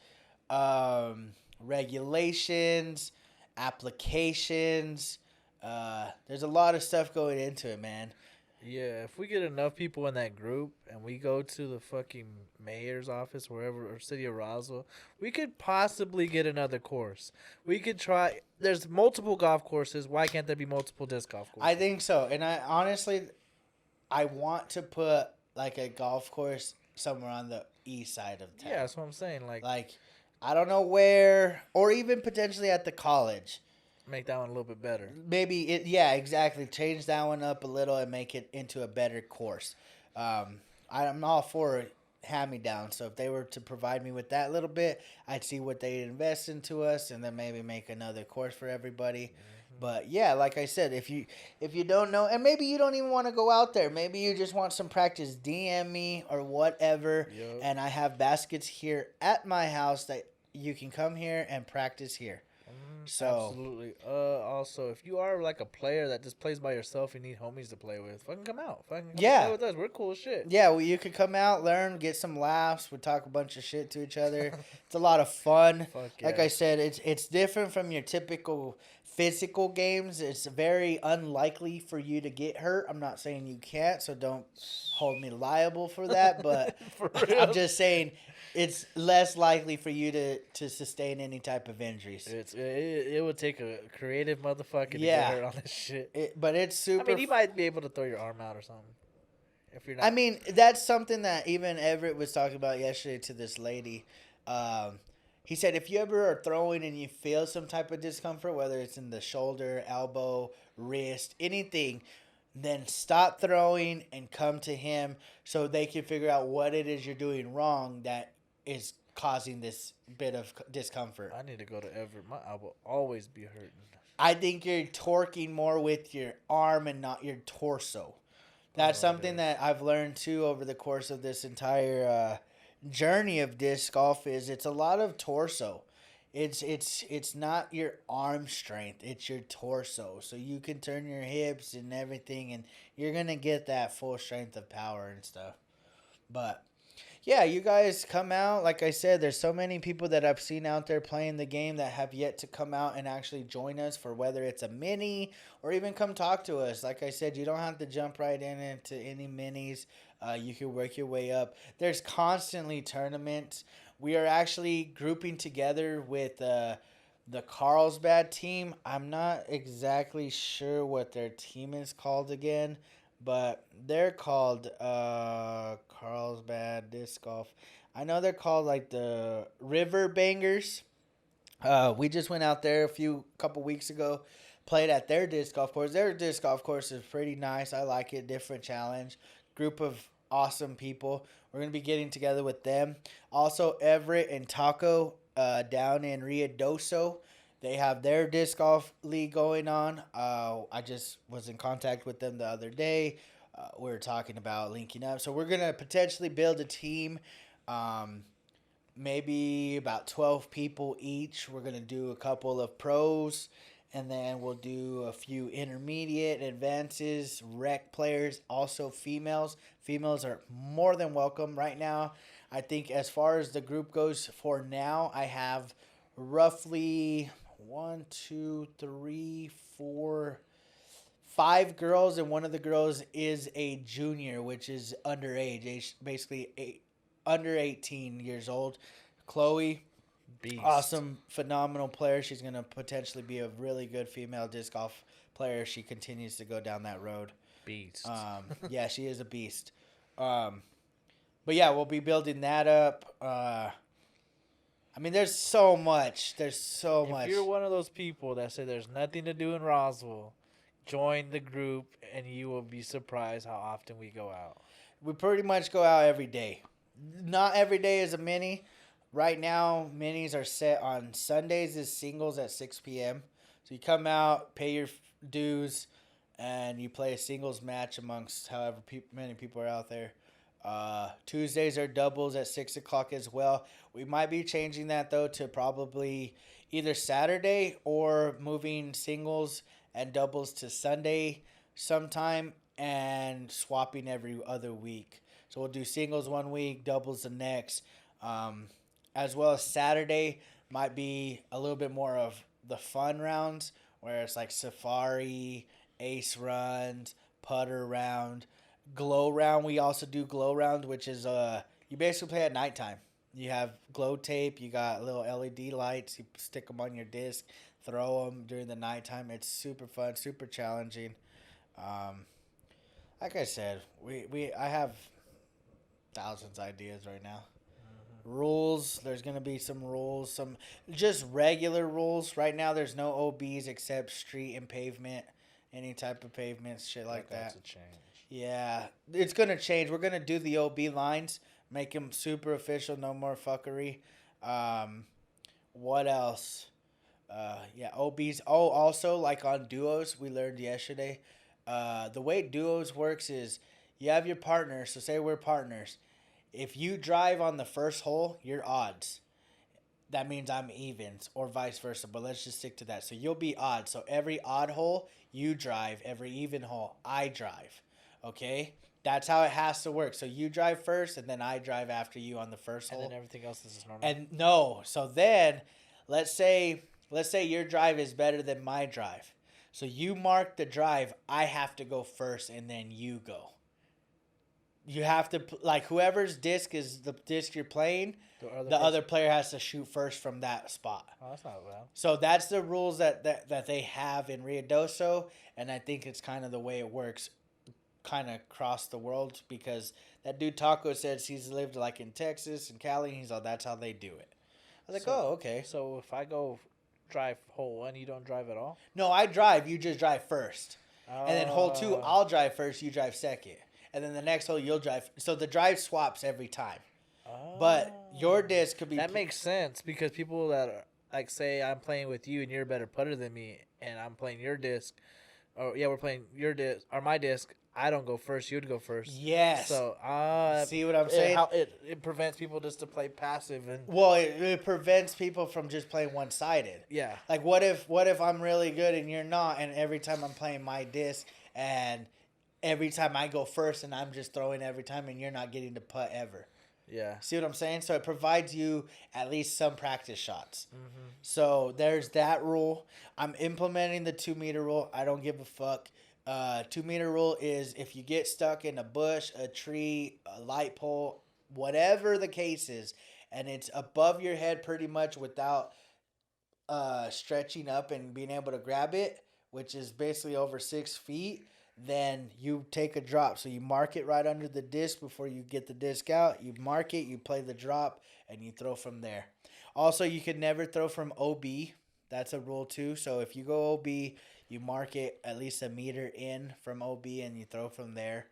regulations, applications. There's a lot of stuff going into it, man. Yeah, if we get enough people in that group and we go to the fucking mayor's office, wherever, or city of Roswell, we could possibly get another course. We could try. There's multiple golf courses. Why can't there be multiple disc golf courses? I think so. And I honestly, I want to put like a golf course somewhere on the east side of town. Yeah, that's what I'm saying. Like, I don't know where, or even potentially at the college. Make that one a little bit better. Maybe yeah, exactly. Change that one up a little and make it into a better course. I'm all for hand-me-down. So if they were to provide me with that little bit, I'd see what they invest into us, and then maybe make another course for everybody. Mm-hmm. But yeah, like I said, if you don't know, and maybe you don't even want to go out there, maybe you just want some practice, DM me or whatever. Yep. And I have baskets here at my house that you can come here and practice here. So absolutely. Also, if you are like a player that just plays by yourself and need homies to play with, fucking come out. Fucking play with us. We're cool as shit. Yeah, well, you could come out, learn, get some laughs. We talk a bunch of shit to each other. It's a lot of fun. Like I said, it's different from your typical physical games. It's very unlikely for you to get hurt. I'm not saying you can't, so don't hold me liable for that. But I'm just saying it's less likely for you to sustain any type of injuries. It would take a creative motherfucker to get hurt on this shit. But it's super. I mean, you might be able to throw your arm out or something. If you're not. I mean, that's something that even Everett was talking about yesterday to this lady. He said if you ever are throwing and you feel some type of discomfort, whether it's in the shoulder, elbow, wrist, anything, then stop throwing and come to him so they can figure out what it is you're doing wrong that is causing this bit of discomfort. I need to go to Everett. My elbow always be hurting. I think you're torquing more with your arm and not your torso. That's something that I've learned too over the course of this entire journey of disc golf. Is it's a lot of torso. It's not your arm strength, it's your torso. So you can turn your hips and everything, and you're gonna get that full strength of power and stuff. But yeah, you guys come out. Like I said, there's so many people that I've seen out there playing the game that have yet to come out and actually join us for whether it's a mini or even come talk to us. Like I said, you don't have to jump right into any minis. You can work your way up. There's constantly tournaments. We are actually grouping together with the Carlsbad team. I'm not exactly sure what their team is called again, but they're called Carlsbad Disc Golf. I know they're called like the River Bangers. We just went out there a couple weeks ago, played at their disc golf course. Their disc golf course is pretty nice. I like it. Different challenge. Group of awesome people. We're going to be getting together with them. Also, Everett and Taco down in Ruidoso. They have their disc golf league going on. I just was in contact with them the other day. We were talking about linking up. So we're going to potentially build a team, maybe about 12 people each. We're going to do a couple of pros, and then we'll do a few intermediate advances, rec players, also females. Females are more than welcome right now. I think as far as the group goes for now, I have roughly 5 girls, and one of the girls is a junior, which is underage, basically under 18 years old. Chloe, beast. Awesome, phenomenal player. She's going to potentially be a really good female disc golf player if she continues to go down that road. Beast. Yeah, she is a beast. But yeah, we'll be building that up. I mean, there's so much. If you're one of those people that say there's nothing to do in Roswell, join the group, and you will be surprised how often we go out. We pretty much go out every day. Not every day is a mini. Right now, minis are set on Sundays is singles at 6 p.m. So you come out, pay your dues, and you play a singles match amongst however many people are out there. Tuesdays are doubles at 6 o'clock as well. We might be changing that, though, to probably either Saturday or moving singles and doubles to Sunday sometime. and swapping every other week. So we'll do singles one week, doubles the next. As well as Saturday might be a little bit more of the fun rounds where it's like safari, ace runs, putter round, glow round. We also do glow round, which is you basically play at nighttime. You have glow tape, you got little LED lights, you stick them on your disc, throw them during the nighttime. It's super fun, super challenging. Like I said, I have thousands of ideas right now. Rules, there's going to be some rules, some just regular rules. Right now there's no OBs except street and pavement, any type of pavements, shit like that. That's a change. Yeah, it's going to change. We're going to do the OB lines, make them super official, no more fuckery. What else? Yeah, OBs. Oh, also, like on duos, we learned yesterday, the way duos works is you have your partner, so say we're partners. If you drive on the first hole, you're odds. That means I'm evens or vice versa, but let's just stick to that. So you'll be odd. So every odd hole, you drive. Every even hole, I drive. Okay? That's how it has to work. So you drive first, and then I drive after you on the first hole. And then everything else is normal. And no. So then, let's say your drive is better than my drive. So you mark the drive, I have to go first, and then you go. You have to, like, whoever's disc is the disc you're playing, the other player has to shoot first from that spot. Oh, that's not bad. So that's the rules that they have in Ruidoso, and I think it's kind of the way it works kind of across the world, because that dude Taco says he's lived, like, in Texas and Cali, and he's like, that's how they do it. I was like, oh, okay. So if I go drive hole 1, you don't drive at all? No, I drive. You just drive first. And then hole 2, I'll drive first, you drive second. And then the next hole, you'll drive. So the drive swaps every time. Oh. But your disc could be... That makes sense, because people that are, like, say I'm playing with you and you're a better putter than me, and I'm playing your disc, or yeah, we're playing your disc, or my disc, I don't go first, you'd go first. Yes. So, see what I'm saying? It prevents people just to play passive. And Well, it prevents people from just playing one-sided. Yeah. Like, what if I'm really good and you're not, and every time I'm playing my disc, and every time I go first and I'm just throwing every time and you're not getting to putt ever. Yeah. See what I'm saying? So it provides you at least some practice shots. Mm-hmm. So there's that rule. I'm implementing the 2-meter rule. I don't give a fuck. 2-meter rule is if you get stuck in a bush, a tree, a light pole, whatever the case is, and it's above your head pretty much without stretching up and being able to grab it, which is basically over 6 feet, then you take a drop. So you mark it right under the disc before you get the disc out. You mark it, you play the drop, and you throw from there. Also, you can never throw from OB. That's a rule too. So if you go OB, you mark it at least a meter in from OB and you throw from there.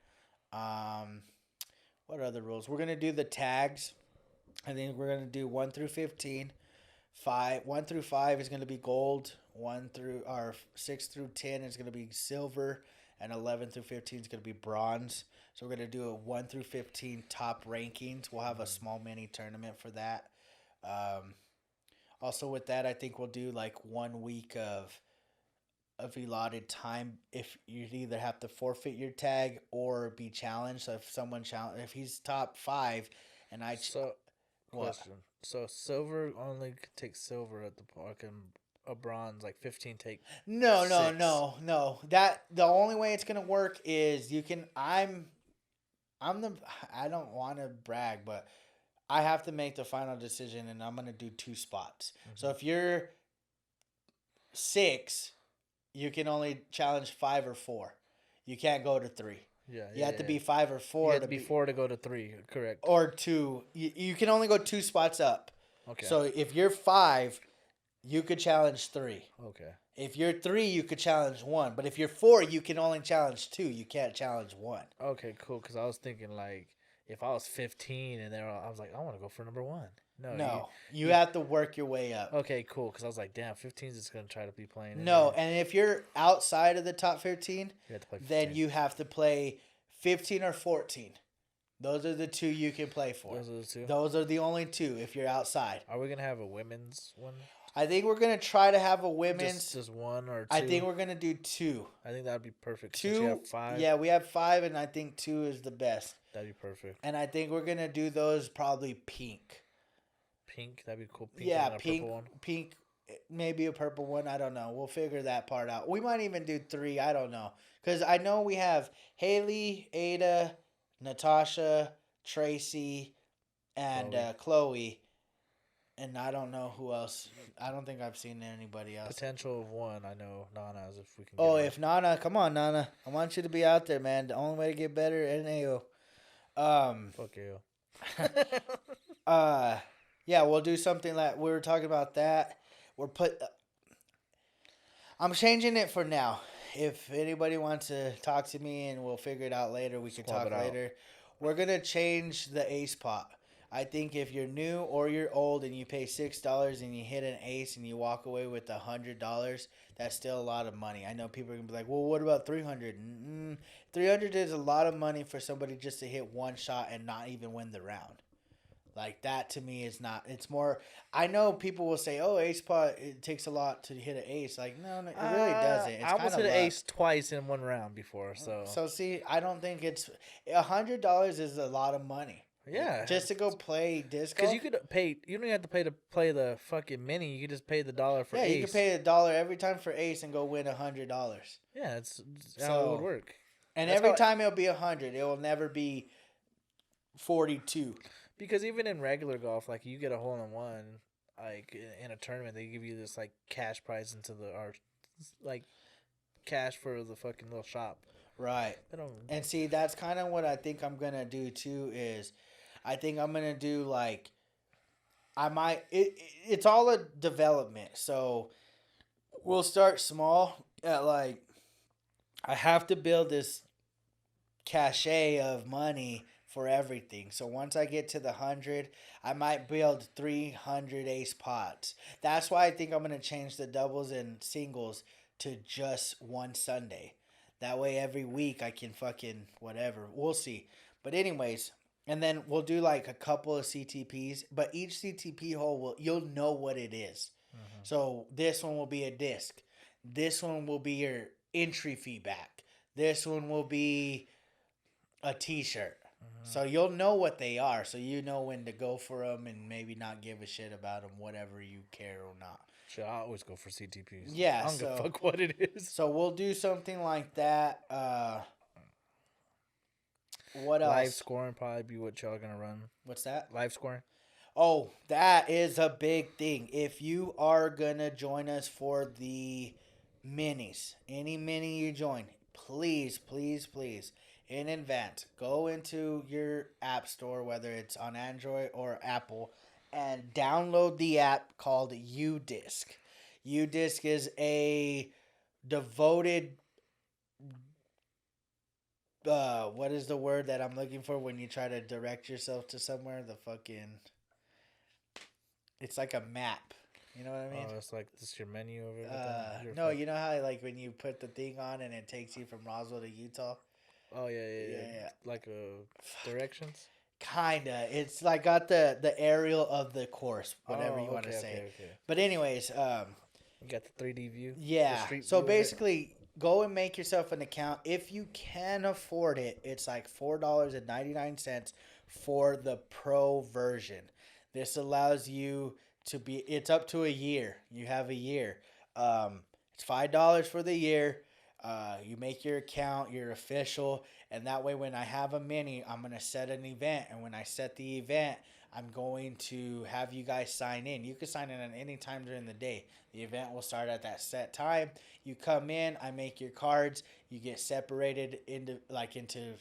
What other rules? We're going to do the tags. I think we're going to do 1 through 15. 1 through 5 is going to be gold. 6 through 10 is going to be silver. And 11 through 15 is going to be bronze. So we're going to do a 1 through 15 top rankings. We'll have a small mini tournament for that. Also with that, I think we'll do like 1 week of allotted time. If you either have to forfeit your tag or be challenged. So if he's top 5 and question. So silver only takes silver at the park, and a bronze, like 15 take. No. That the only way it's gonna work is you can. I don't want to brag, but I have to make the final decision, and I'm gonna do 2 spots. Mm-hmm. So if you're 6, you can only challenge 5 or 4. You can't go to 3. You have to be 5 or 4. You have to be 4 to go to 3. Correct. Or 2. You can only go 2 spots up. Okay. So if you're 5. You could challenge 3. Okay. If you're 3, you could challenge 1. But if you're 4, you can only challenge 2. You can't challenge 1. Okay, cool. Because I was thinking, like, if I was 15 and I was like, I want to go for number 1. No. You have to work your way up. Okay, cool. Because I was like, damn, 15 is just going to try to be playing. No, and if you're outside of the top 15, you have to play 15. Then you have to play 15 or 14. Those are the 2 you can play for. Those are the 2? Those are the only 2 if you're outside. Are we going to have a women's one? I think we're gonna try to have a women's. Just one or two. I think we're gonna do 2. I think that'd be perfect. Two. Since you have 5. Yeah, we have 5, and I think 2 is the best. That'd be perfect. And I think we're gonna do those probably pink. Pink. That'd be cool. Pink. Yeah, and a pink. purple one. Pink. Maybe a purple one. I don't know. We'll figure that part out. We might even do 3. I don't know. Because I know we have Haley, Ada, Natasha, Tracy, and Chloe. And I don't know who else. I don't think I've seen anybody else. Potential of 1. I know Nana's if we can. Oh, if Nana, come on, Nana. I want you to be out there, man. The only way to get better, NAO. Fuck you. Yeah, we'll do something like we were talking about that. I'm changing it for now. If anybody wants to talk to me and we'll figure it out later, we can talk later. We're going to change the ace pot. I think if you're new or you're old and you pay $6 and you hit an ace and you walk away with $100, that's still a lot of money. I know people are going to be like, well, what about 300? 300 is a lot of money for somebody just to hit one shot and not even win the round. Like, that to me is not, it's more, I know people will say, oh, ace pot, it takes a lot to hit an ace. Like, no, it really doesn't. It's I almost hit an luck. ace twice in one round before, so. So, see, I don't think it's, $100 is a lot of money. Yeah. Just to go play disc golf. Because you could pay, you don't even have to pay to play the fucking mini. You could just pay the $1 for ace. Yeah, you could pay $1 every time for ace and go win $100. Yeah, it's how it would work. And That's every time it'll be 100. It will never be 42. Because even in regular golf, like you get a hole in one, like in a tournament, they give you this like cash prize into like cash for the fucking little shop. Right. And see, that's kind of what I think I'm gonna do too. Is I think I'm gonna do like it's all a development. So we'll start small at like I have to build this cachet of money for everything. So once I get to the 100, I might build 300 ace pots. That's why I think I'm going to change the doubles and singles to just one Sunday. That way every week I can fucking whatever. We'll see. But anyways, and then we'll do like a couple of CTPs, but each CTP hole you'll know what it is. Mm-hmm. So this one will be a disc. This one will be your entry fee back. This one will be a t-shirt. So you'll know what they are. So you know when to go for them and maybe not give a shit about them, whatever you care or not. Shit, I always go for CTPs. Yeah. I don't give a fuck what it is. So we'll do something like that. What else? Live scoring probably be what y'all gonna run. What's that? Live scoring. Oh, that is a big thing. If you are gonna join us for the minis, any mini you join, please, please, please, in advance, go into your app store, whether it's on Android or Apple, and download the app called UDisc. UDisc is a devoted, what is the word that I'm looking for when you try to direct yourself to somewhere? It's like a map. You know what I mean? Oh, it's like this your menu over there? No, you know how like when you put the thing on and it takes you from Roswell to Utah? Oh, yeah. Like directions? Kinda. It's like got the aerial of the course, whatever you want to say. Okay. But anyways, you got the 3D view? Yeah. So basically, go and make yourself an account. If you can afford it, it's like $4.99 for the pro version. This allows you to be, it's up to a year. You have a year. It's $5 for the year. You make your account, you're official, and that way when I have a mini, I'm going to set an event, and when I set the event, I'm going to have you guys sign in. You can sign in at any time during the day. The event will start at that set time. You come in, I make your cards, you get separated into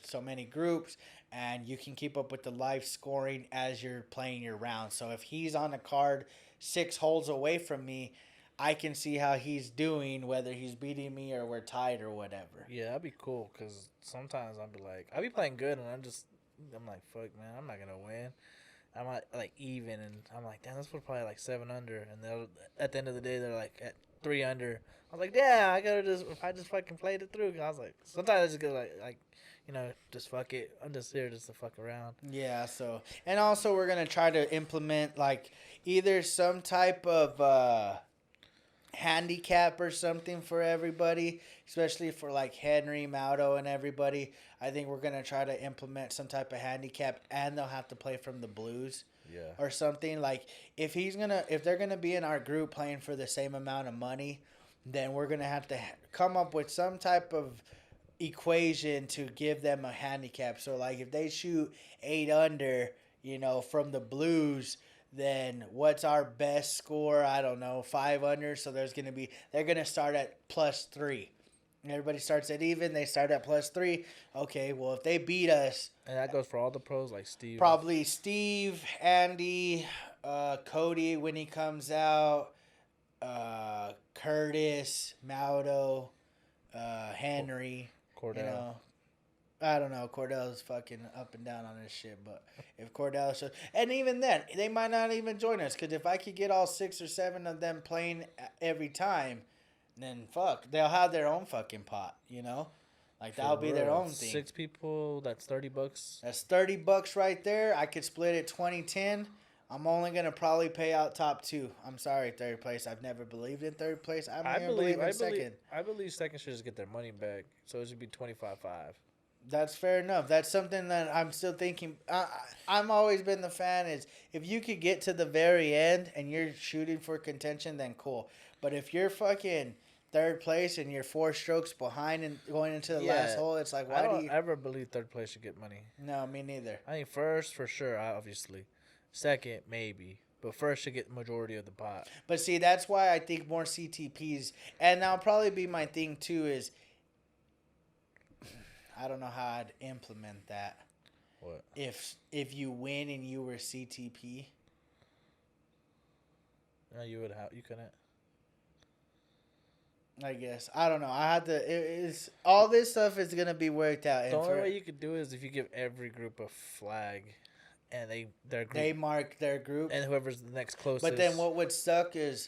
so many groups, and you can keep up with the live scoring as you're playing your round. So if he's on a card 6 holes away from me, I can see how he's doing, whether he's beating me or we're tied or whatever. Yeah, that'd be cool, because sometimes I'll be playing good, and I'm like, fuck, man, I'm not going to win. I'm like even, and I'm like, damn, this was probably like 7 under, and at the end of the day, they're like at 3 under. I was like, yeah, I gotta just if I just fucking played it through. I was like, sometimes I just go like just fuck it. I'm just here just to fuck around. Yeah. So and also we're gonna try to implement like either some type of handicap or something for everybody, especially for like Henry, Maudo, and everybody. I think we're gonna try to implement some type of handicap, and they'll have to play from the blues. Yeah. Or something like if they're gonna be in our group playing for the same amount of money, then we're gonna have to come up with some type of equation to give them a handicap. So like if they shoot 8 under, from the blues, then what's our best score? I don't know, 5 under. So they're gonna start at +3. Everybody starts at even. They start at +3. Okay, well if they beat us, and that goes for all the pros like Steve. Probably Steve, Andy, Cody when he comes out, Curtis, Maudo, Henry, Cordell. I don't know. Cordell's fucking up and down on this shit, but if Cordell shows, and even then, they might not even join us, because if I could get all 6 or 7 of them playing every time, then fuck, they'll have their own fucking pot, Like, that'll be their own thing. 6 people, that's $30. That's $30 right there. I could split it 20-10. I'm only going to probably pay out top 2. I'm sorry, third place. I've never believed in third place. I believe in second. I believe second should just get their money back. So it should be 25-5. That's fair enough. That's something that I'm still thinking. I'm always been the fan is if you could get to the very end and you're shooting for contention, then cool. But if you're fucking third place and you're 4 strokes behind and going into the last hole, it's like, why do you... I don't ever believe third place should get money. No, me neither. I think first, for sure, obviously. Second, maybe. But first should get the majority of the pot. But see, that's why I think more CTPs... And that'll probably be my thing, too, is... I don't know how I'd implement that. What? If you win and you were CTP... No, you couldn't. I guess. I don't know. I had to... It's all this stuff is going to be worked out. The only way you could do it is if you give every group a flag, and they mark their group, and whoever's the next closest. But then what would suck is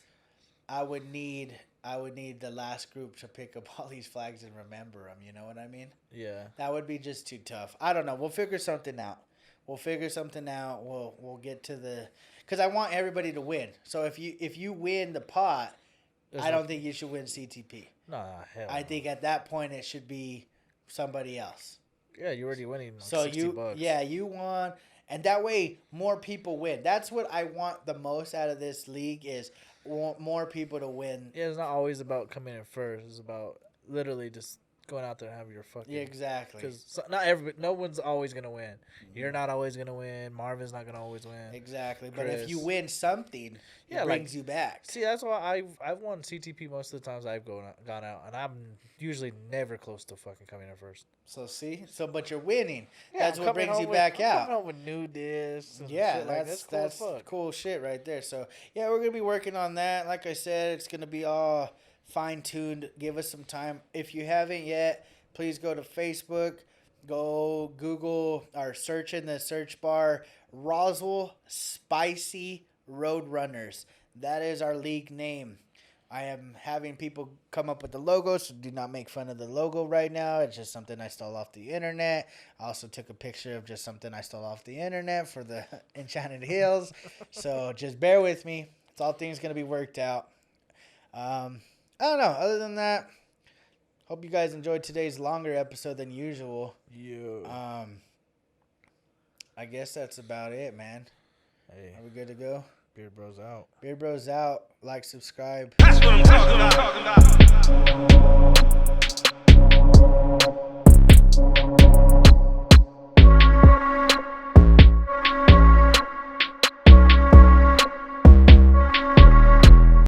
I would need the last group to pick up all these flags and remember them. You know what I mean? Yeah. That would be just too tough. I don't know. We'll figure something out. We'll get to the... Because I want everybody to win. So if you win the pot... I don't think you should win CTP. Nah, hell. I think at that point it should be somebody else. Yeah, you're already winning. So $60. Yeah, you won, and that way more people win. That's what I want the most out of this league is want more people to win. Yeah, it's not always about coming in first. It's about literally just going out there and having your fucking... Yeah, exactly. Because no one's always going to win. You're not always going to win. Marvin's not going to always win. Exactly. Chris. But if you win something, it brings you back. See, that's why I've won CTP most of the times I've gone out. And I'm usually never close to fucking coming in first. So, see? But you're winning. Yeah, that's what brings you back out. Coming home with new discs. And yeah, shit that's cool shit right there. So, yeah, we're going to be working on that. Like I said, it's going to be all fine-tuned. Give us some time. If you haven't yet... Please go to Facebook, go Google or search in the search bar, Roswell Spicy Roadrunners. That is our league name. I am having people come up with the logo, so do not make fun of the logo right now. It's just something I stole off the internet. I also took a picture of just something I stole off the internet for the Enchanted Hills. So just bear with me. It's all things going to be worked out. I don't know. Other than that, hope you guys enjoyed today's longer episode than usual. Yeah. I guess that's about it, man. Hey. Are we good to go? Beard Bros out. Beard Bros out. Like, subscribe. That's what I'm talking about.